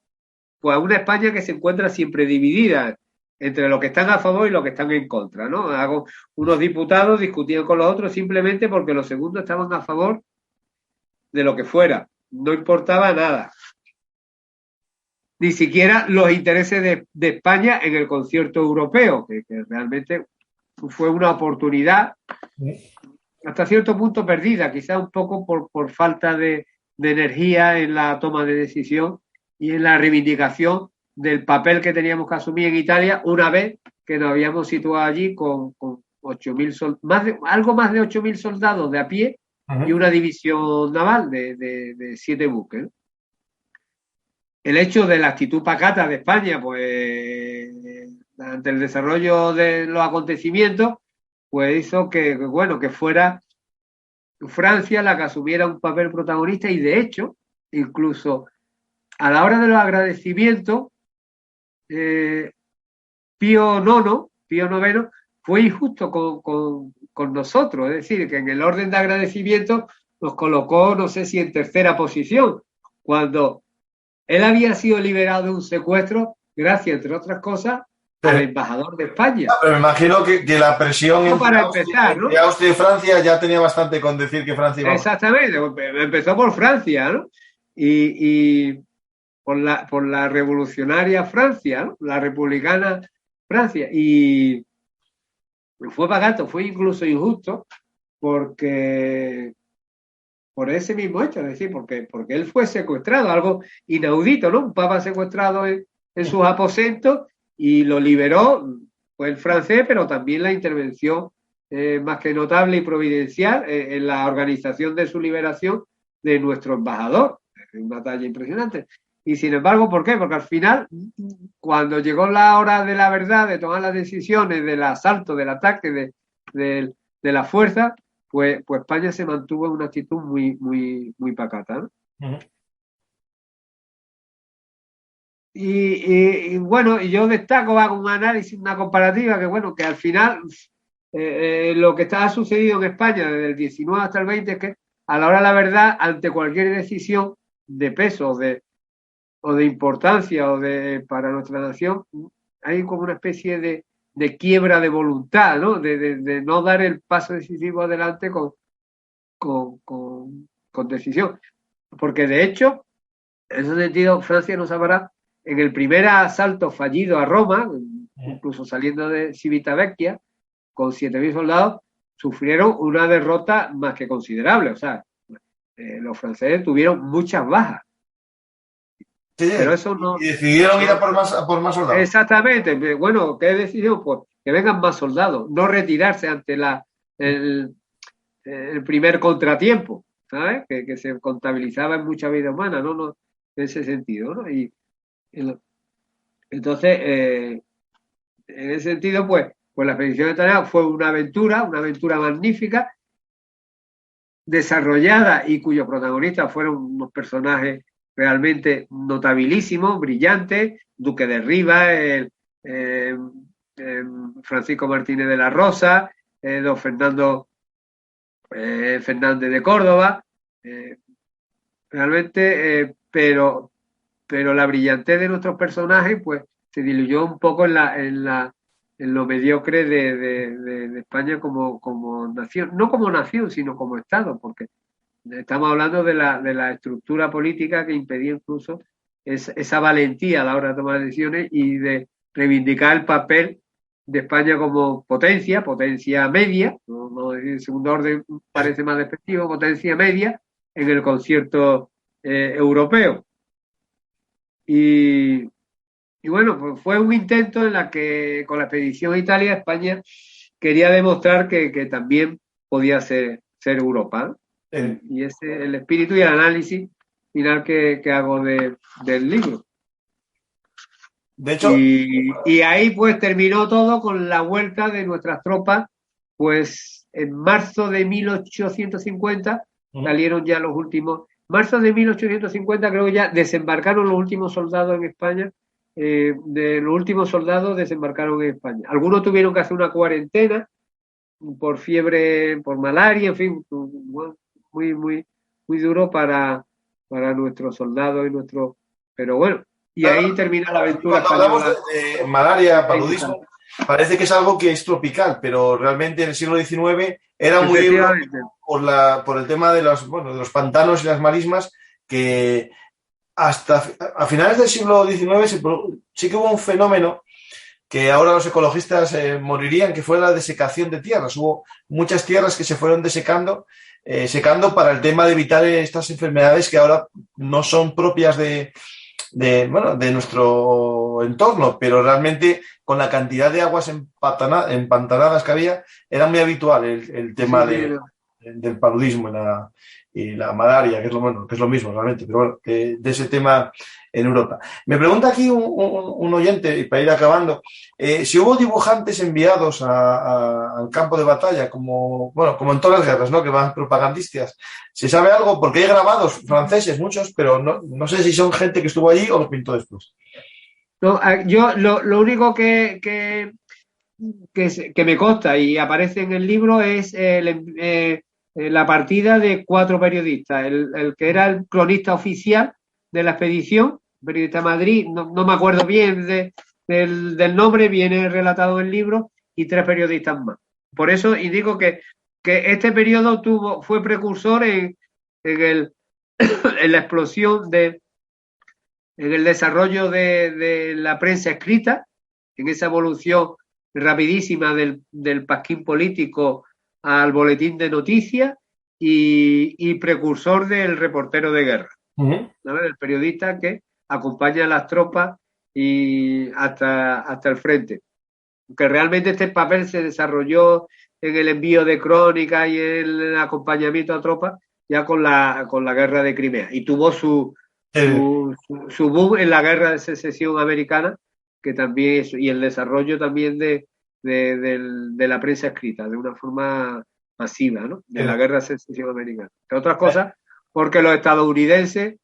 a una España que se encuentra siempre dividida entre los que están a favor y los que están en contra, ¿no? Unos diputados discutían con los otros simplemente porque los segundos estaban a favor de lo que fuera, no importaba nada. Ni siquiera los intereses de España en el concierto europeo, que realmente fue una oportunidad hasta cierto punto perdida, quizá un poco por falta de energía en la toma de decisión y en la reivindicación del papel que teníamos que asumir en Italia una vez que nos habíamos situado allí con 8.000 algo más de 8.000 soldados de a pie y una división naval de 7 buques. El hecho de la actitud pacata de España, pues ante el desarrollo de los acontecimientos, pues hizo que fuera Francia la que asumiera un papel protagonista y de hecho, incluso a la hora de los agradecimientos, Pío IX fue injusto con nosotros, es decir, que en el orden de agradecimientos nos colocó, no sé si en tercera posición, cuando él había sido liberado de un secuestro gracias, entre otras cosas, al embajador de España. Pero me imagino que la presión de Austria y Francia ya tenía bastante con decir que Francia iba. Exactamente, empezó por Francia, ¿no? Y por la revolucionaria Francia, ¿no? La republicana Francia. Y fue pagato, fue incluso injusto, porque por ese mismo hecho, es decir, porque él fue secuestrado, algo inaudito, ¿no? Un papa secuestrado en sus aposentos y lo liberó, fue el francés, pero también la intervención más que notable y providencial en la organización de su liberación de nuestro embajador, una talla impresionante. Y sin embargo, ¿por qué? Porque al final, cuando llegó la hora de la verdad, de tomar las decisiones del asalto, del ataque, de la fuerza, pues España se mantuvo en una actitud muy pacata, ¿no? Uh-huh. Y bueno, yo destaco, hago un análisis, una comparativa, que al final lo que está sucedido en España desde el 19 hasta el 20 es que a la hora de la verdad, ante cualquier decisión de peso o de importancia para nuestra nación, hay como una especie de quiebra de voluntad, ¿no? De no dar el paso decisivo adelante con decisión. Porque de hecho, en ese sentido, Francia no sabrá, en el primer asalto fallido a Roma, incluso saliendo de Civitavecchia, con 7.000 soldados, sufrieron una derrota más que considerable. O sea, los franceses tuvieron muchas bajas. Sí, pero eso no. Y decidieron ir a por más soldados. Exactamente. Bueno, ¿qué decidieron? Pues que vengan más soldados, no retirarse ante el primer contratiempo, ¿sabes? Que se contabilizaba en mucha vida humana, ¿no? En ese sentido, ¿no? Entonces, en ese sentido, pues la expedición italiana fue una aventura magnífica, desarrollada y cuyos protagonistas fueron unos personajes realmente notabilísimos, brillantes, Duque de Rivas, Francisco Martínez de la Rosa, don Fernando Fernández de Córdoba, realmente, pero la brillantez de nuestros personajes pues se diluyó un poco en lo mediocre de España como nación, no como nación, sino como Estado, porque estamos hablando de la estructura política que impedía incluso esa valentía a la hora de tomar decisiones y de reivindicar el papel de España como potencia media, no en segundo orden parece más despectivo, potencia media en el concierto europeo. Y bueno, pues fue un intento en la que con la expedición a Italia, España quería demostrar que también podía ser Europa, ¿no? Y ese es el espíritu y el análisis final que hago del libro. De hecho, y ahí pues terminó todo con la vuelta de nuestras tropas, pues en marzo de 1850 salieron ya los últimos, marzo de 1850 creo que ya desembarcaron los últimos soldados en España, de los últimos soldados desembarcaron en España. Algunos tuvieron que hacer una cuarentena por fiebre, por malaria, en fin, muy, muy, muy duro para nuestros soldados y nuestros, pero bueno. Y ahí termina la aventura. Cuando hablamos de malaria, paludismo, parece que es algo que es tropical, pero realmente en el siglo XIX era muy por el tema de los pantanos y las marismas, que hasta a finales del siglo XIX sí que hubo un fenómeno que ahora los ecologistas morirían, que fue la desecación de tierras. Hubo muchas tierras que se fueron secando para el tema de evitar estas enfermedades que ahora no son propias de nuestro entorno, pero realmente con la cantidad de aguas empantanadas que había, era muy habitual el tema del paludismo y la malaria, que es lo mismo realmente, pero bueno, de ese tema en Europa. Me pregunta aquí un oyente, y para ir acabando, si hubo dibujantes enviados al campo de batalla, como en todas las guerras, ¿no? Que van propagandistas. ¿Se sabe algo? Porque hay grabados franceses, muchos, pero no sé si son gente que estuvo allí o los pintó después. No, yo lo único que me consta y aparece en el libro es la partida de 4 periodistas. El que era el cronista oficial de la expedición, periodista de Madrid, no me acuerdo bien del nombre, viene relatado en el libro, y 3 periodistas más. Por eso, y digo que este periodo fue precursor en la explosión en el desarrollo de la prensa escrita, en esa evolución rapidísima del pasquín político al boletín de noticias, y precursor del reportero de guerra, ¿no? El periodista que acompaña a las tropas y hasta el frente. Que realmente este papel se desarrolló en el envío de crónicas y el acompañamiento a tropas ya con la guerra de Crimea, y tuvo su boom en la guerra de secesión americana, que también y el desarrollo también de la prensa escrita de una forma masiva, ¿no? De la guerra de secesión americana. Entre otras cosas, porque los estadounidenses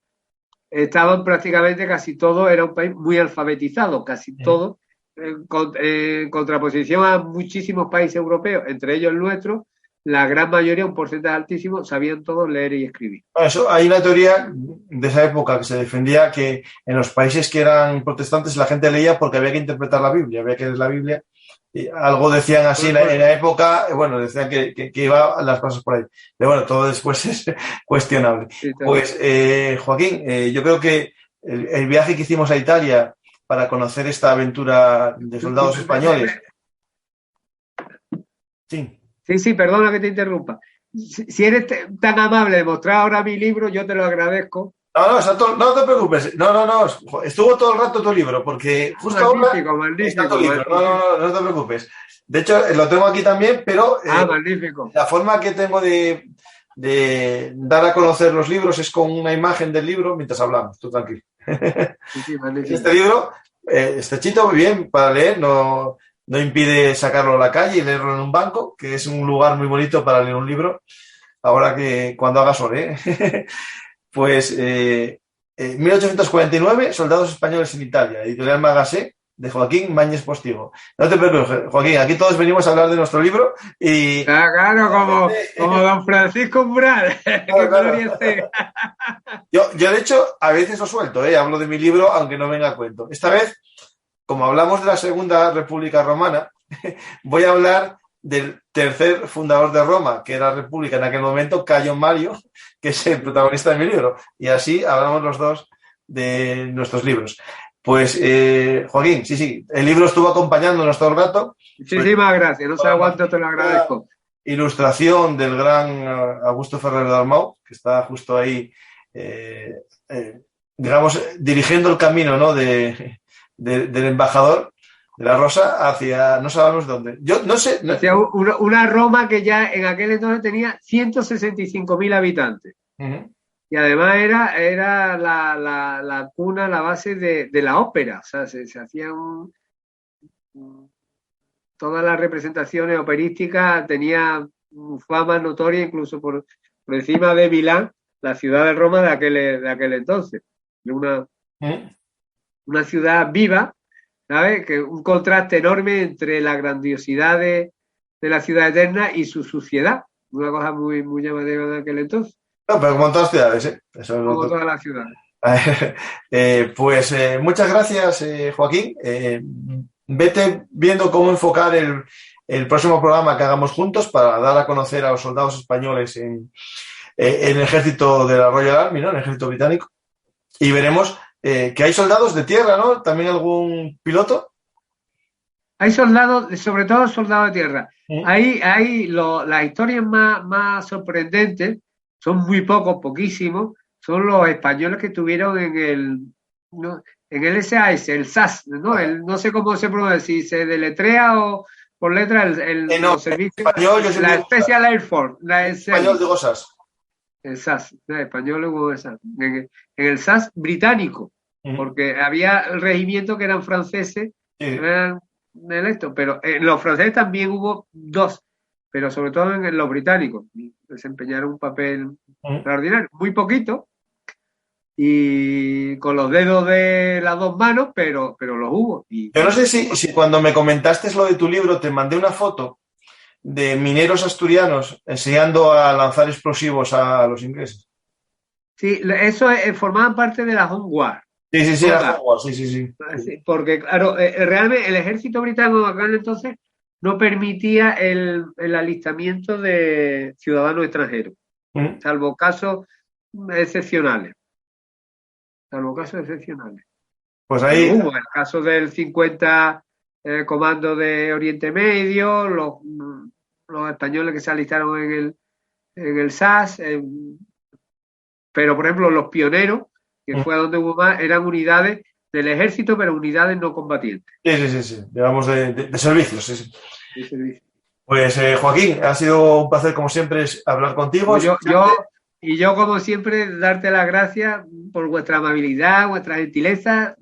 estaban prácticamente casi todos, era un país muy alfabetizado, casi todos, en contraposición a muchísimos países europeos, entre ellos el nuestro, la gran mayoría, un porcentaje altísimo, sabían todos leer y escribir. Eso, hay una teoría de esa época que se defendía que en los países que eran protestantes la gente leía porque había que interpretar la Biblia, había que leer la Biblia. Y algo decían así en la época, decían que iba las cosas por ahí. Pero bueno, todo después es cuestionable. Sí, pues, Joaquín, yo creo que el viaje que hicimos a Italia para conocer esta aventura de soldados españoles. Sí, perdona que te interrumpa. Si eres tan amable de mostrar ahora mi libro, yo te lo agradezco. No te preocupes. No. Estuvo todo el rato tu libro, porque justo magnífico, ahora magnífico, está tu libro. No te preocupes. De hecho, lo tengo aquí también, pero magnífico. La forma que tengo de dar a conocer los libros es con una imagen del libro mientras hablamos. Tú tranquilo. Sí, magnífico. Este libro, está hecho muy bien para leer, no impide sacarlo a la calle y leerlo en un banco, que es un lugar muy bonito para leer un libro, ahora que cuando haga sol, Pues 1849, Soldados españoles en Italia, editorial Magasé, de Joaquín Mañez Postigo. No te preocupes, Joaquín, aquí todos venimos a hablar de nuestro libro y... Claro, como don Francisco Umbral. Claro. Yo, de hecho, a veces lo suelto, hablo de mi libro, aunque no venga a cuento. Esta vez, como hablamos de la Segunda República Romana, voy a hablar del tercer fundador de Roma, que era la República en aquel momento, Cayo Mario, que es el protagonista de mi libro. Y así hablamos los dos de nuestros libros. Pues, Joaquín, sí, el libro estuvo acompañándonos todo el rato. Muchísimas gracias, no sé cuánto te lo agradezco. Ilustración del gran Augusto Ferrer Dalmau, que está justo ahí, digamos, dirigiendo el camino, ¿no?, de del embajador de la Rosa hacia no sabemos dónde. Yo no sé. Hacia una Roma que ya en aquel entonces tenía 165.000 habitantes. Y además era la cuna, la base de la ópera. O sea, se hacían todas las representaciones operísticas, tenía fama notoria incluso por encima de Milán, la ciudad de Roma de aquel entonces. Una ciudad viva, ¿sabes? Que un contraste enorme entre la grandiosidad de la ciudad eterna y su suciedad. Una cosa muy, muy llamativa de aquel entonces. No, pero como en todas las ciudades, ¿eh? Eso es como todas las ciudades. Pues muchas gracias, Joaquín. Vete viendo cómo enfocar el próximo programa que hagamos juntos para dar a conocer a los soldados españoles en el ejército de la Royal Army, ¿no? En el ejército británico. Y veremos que hay soldados de tierra, ¿no? ¿También algún piloto? Hay soldados, sobre todo soldados de tierra. Las historias más sorprendentes, son muy pocos, poquísimos, son los españoles que estuvieron en el SAS, el SAS, ¿no? No sé cómo se pronuncia, si se deletrea o por letra los servicios. Español, la Special Air Force. Español digo SAS. El SAS, el español hubo el SAS. En el SAS británico, porque había el regimiento que eran franceses, eran electos, pero en los franceses también hubo dos, pero sobre todo en los británicos, desempeñaron un papel extraordinario, muy poquito, y con los dedos de las dos manos, pero los hubo. Yo no sé si cuando me comentaste lo de tu libro te mandé una foto de mineros asturianos enseñando a lanzar explosivos a los ingleses. Sí, eso formaban parte de la Home Guard. Sí, la Home Guard, sí. Porque, claro, realmente el ejército británico acá entonces no permitía el alistamiento de ciudadanos extranjeros, salvo casos excepcionales. Pues ahí hubo el caso del 50 Comando de Oriente Medio, los españoles que se alistaron en el SAS, pero por ejemplo los pioneros, que fue a donde hubo más, eran unidades del ejército, pero unidades no combatientes. Sí, digamos de servicios, sí. De servicio. Pues Joaquín, ha sido un placer como siempre hablar contigo. Pues yo, como siempre, darte las gracias por vuestra amabilidad, vuestra gentileza,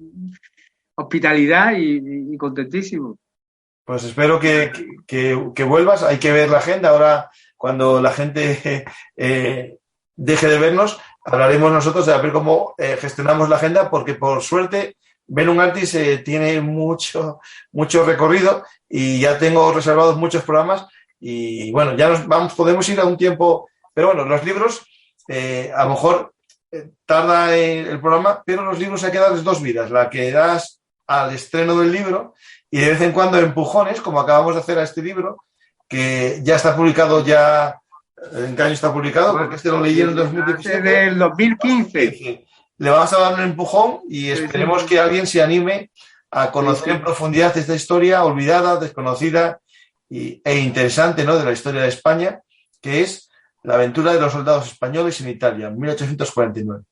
hospitalidad y contentísimo. Pues espero que vuelvas. Hay que ver la agenda. Ahora, cuando la gente deje de vernos, hablaremos nosotros de ver cómo gestionamos la agenda, porque por suerte Bellum Artis tiene mucho recorrido y ya tengo reservados muchos programas y bueno, ya podemos ir a un tiempo, pero bueno, los libros a lo mejor tarda el programa, pero los libros hay que darles dos vidas, la que das al estreno del libro y de vez en cuando empujones, como acabamos de hacer a este libro, que ya está publicado ya. ¿En qué año está publicado? Porque este lo leí en 2017. Del 2015. Le vamos a dar un empujón y esperemos que alguien se anime a conocer en profundidad esta historia olvidada, desconocida e interesante, ¿no?, de la historia de España, que es la aventura de los soldados españoles en Italia, en 1849.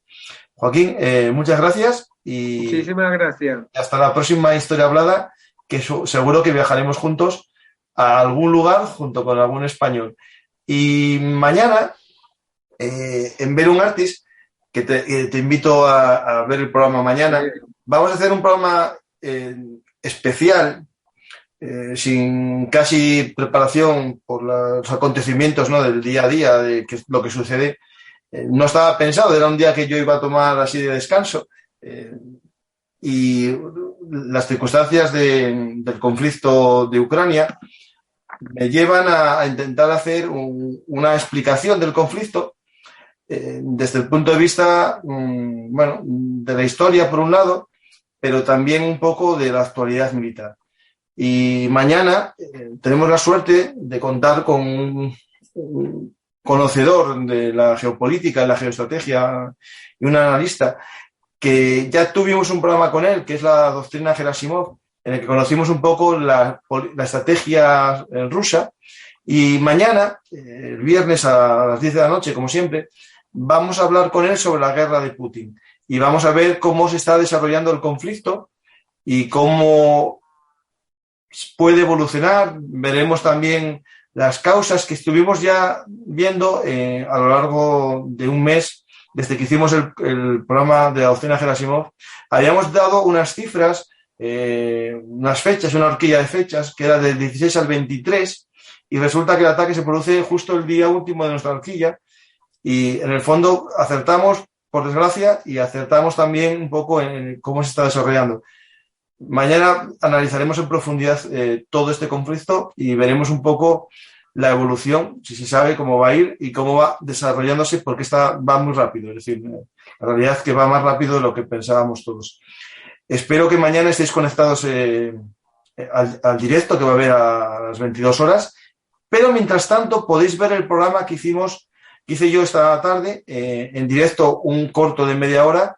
Joaquín, muchas gracias y muchísimas gracias. Hasta la próxima historia hablada, que seguro que viajaremos juntos a algún lugar junto con algún español. Y mañana, en Bellum Artis, que te invito a ver el programa mañana, vamos a hacer un programa especial, sin casi preparación por los acontecimientos, ¿no?, del día a día, de lo que sucede. No estaba pensado, era un día que yo iba a tomar así de descanso. Y las circunstancias del conflicto de Ucrania me llevan a intentar hacer una explicación del conflicto desde el punto de vista, de la historia por un lado, pero también un poco de la actualidad militar. Y mañana tenemos la suerte de contar con un conocedor de la geopolítica, de la geoestrategia y un analista que ya tuvimos un programa con él, que es la doctrina Gerasimov, en el que conocimos un poco la estrategia rusa. Y mañana, el viernes a las 10 de la noche, como siempre, vamos a hablar con él sobre la guerra de Putin. Y vamos a ver cómo se está desarrollando el conflicto y cómo puede evolucionar. Veremos también las causas que estuvimos ya viendo a lo largo de un mes, desde que hicimos el programa de la doctrina Gerasimov. Habíamos dado unas cifras, unas fechas, una horquilla de fechas, que era del 16 al 23, y resulta que el ataque se produce justo el día último de nuestra horquilla, y en el fondo acertamos, por desgracia, y acertamos también un poco en cómo se está desarrollando. Mañana analizaremos en profundidad todo este conflicto y veremos un poco la evolución, si se sabe cómo va a ir y cómo va desarrollándose, porque va muy rápido. Es decir, la realidad es que va más rápido de lo que pensábamos todos. Espero que mañana estéis conectados al directo que va a haber a las 22 horas, pero mientras tanto podéis ver el programa que hice yo esta tarde en directo, un corto de media hora,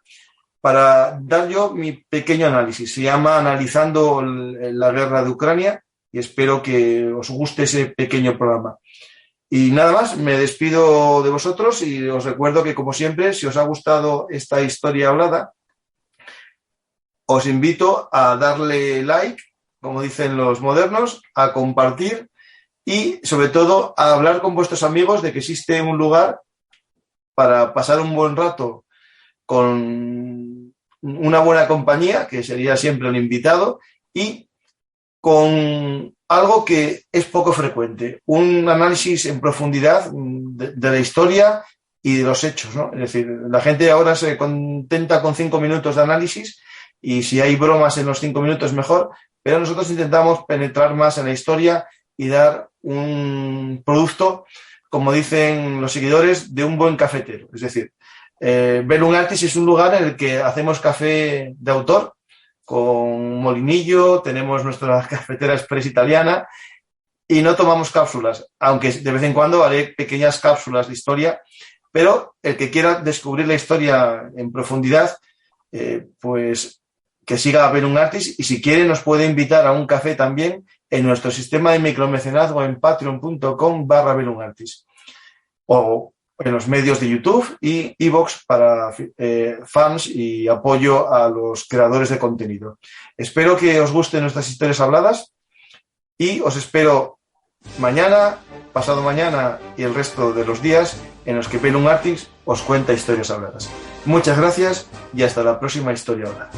para dar yo mi pequeño análisis. Se llama Analizando la guerra de Ucrania y espero que os guste ese pequeño programa. Y nada más, me despido de vosotros y os recuerdo que, como siempre, si os ha gustado esta historia hablada, os invito a darle like, como dicen los modernos, a compartir y, sobre todo, a hablar con vuestros amigos de que existe un lugar para pasar un buen rato con una buena compañía, que sería siempre un invitado, y con algo que es poco frecuente, un análisis en profundidad de la historia y de los hechos, ¿no? Es decir, la gente ahora se contenta con 5 minutos de análisis y si hay bromas en los 5 minutos mejor, pero nosotros intentamos penetrar más en la historia y dar un producto, como dicen los seguidores, de un buen cafetero. Es decir, Bellum Artis es un lugar en el que hacemos café de autor, con molinillo, tenemos nuestra cafetera express italiana y no tomamos cápsulas, aunque de vez en cuando haré pequeñas cápsulas de historia, pero el que quiera descubrir la historia en profundidad, pues que siga a Bellum Artis, y si quiere nos puede invitar a un café también en nuestro sistema de micromecenazgo en patreon.com/Bellum Artis, o en los medios de YouTube y iVoox para fans y apoyo a los creadores de contenido. Espero que os gusten nuestras historias habladas y os espero mañana, pasado mañana y el resto de los días en los que Bellum Artis os cuenta historias habladas. Muchas gracias y hasta la próxima historia hablada.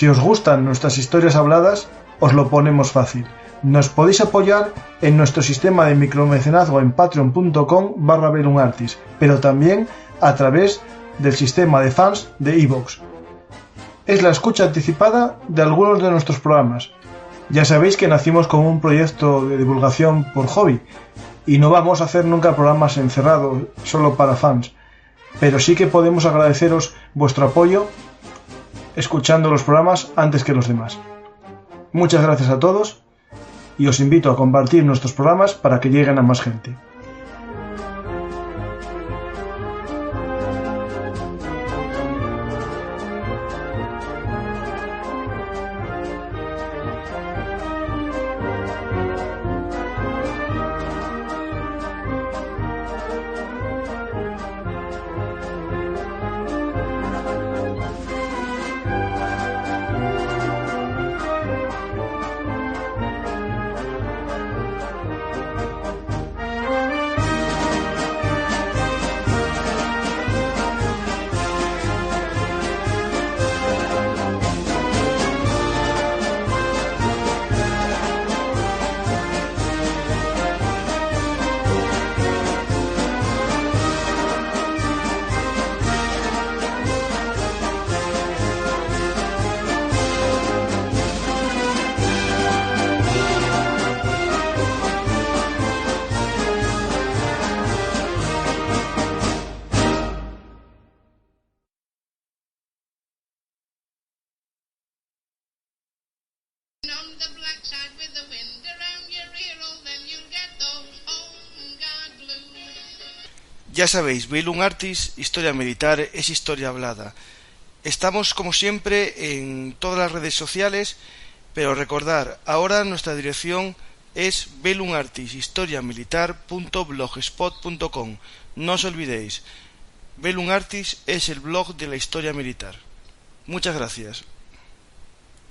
Si os gustan nuestras historias habladas, os lo ponemos fácil. Nos podéis apoyar en nuestro sistema de micromecenazgo en patreon.com/Bellum Artis, pero también a través del sistema de fans de iVoox. Es la escucha anticipada de algunos de nuestros programas. Ya sabéis que nacimos como un proyecto de divulgación por hobby y no vamos a hacer nunca programas encerrados solo para fans, pero sí que podemos agradeceros vuestro apoyo escuchando los programas antes que los demás. Muchas gracias a todos y os invito a compartir nuestros programas para que lleguen a más gente. Ya sabéis, Bellum Artis, historia militar es historia hablada. Estamos como siempre en todas las redes sociales, pero recordar, ahora nuestra dirección es bellumartishistoriamilitar.blogspot.com. No os olvidéis, Bellum Artis es el blog de la historia militar. Muchas gracias.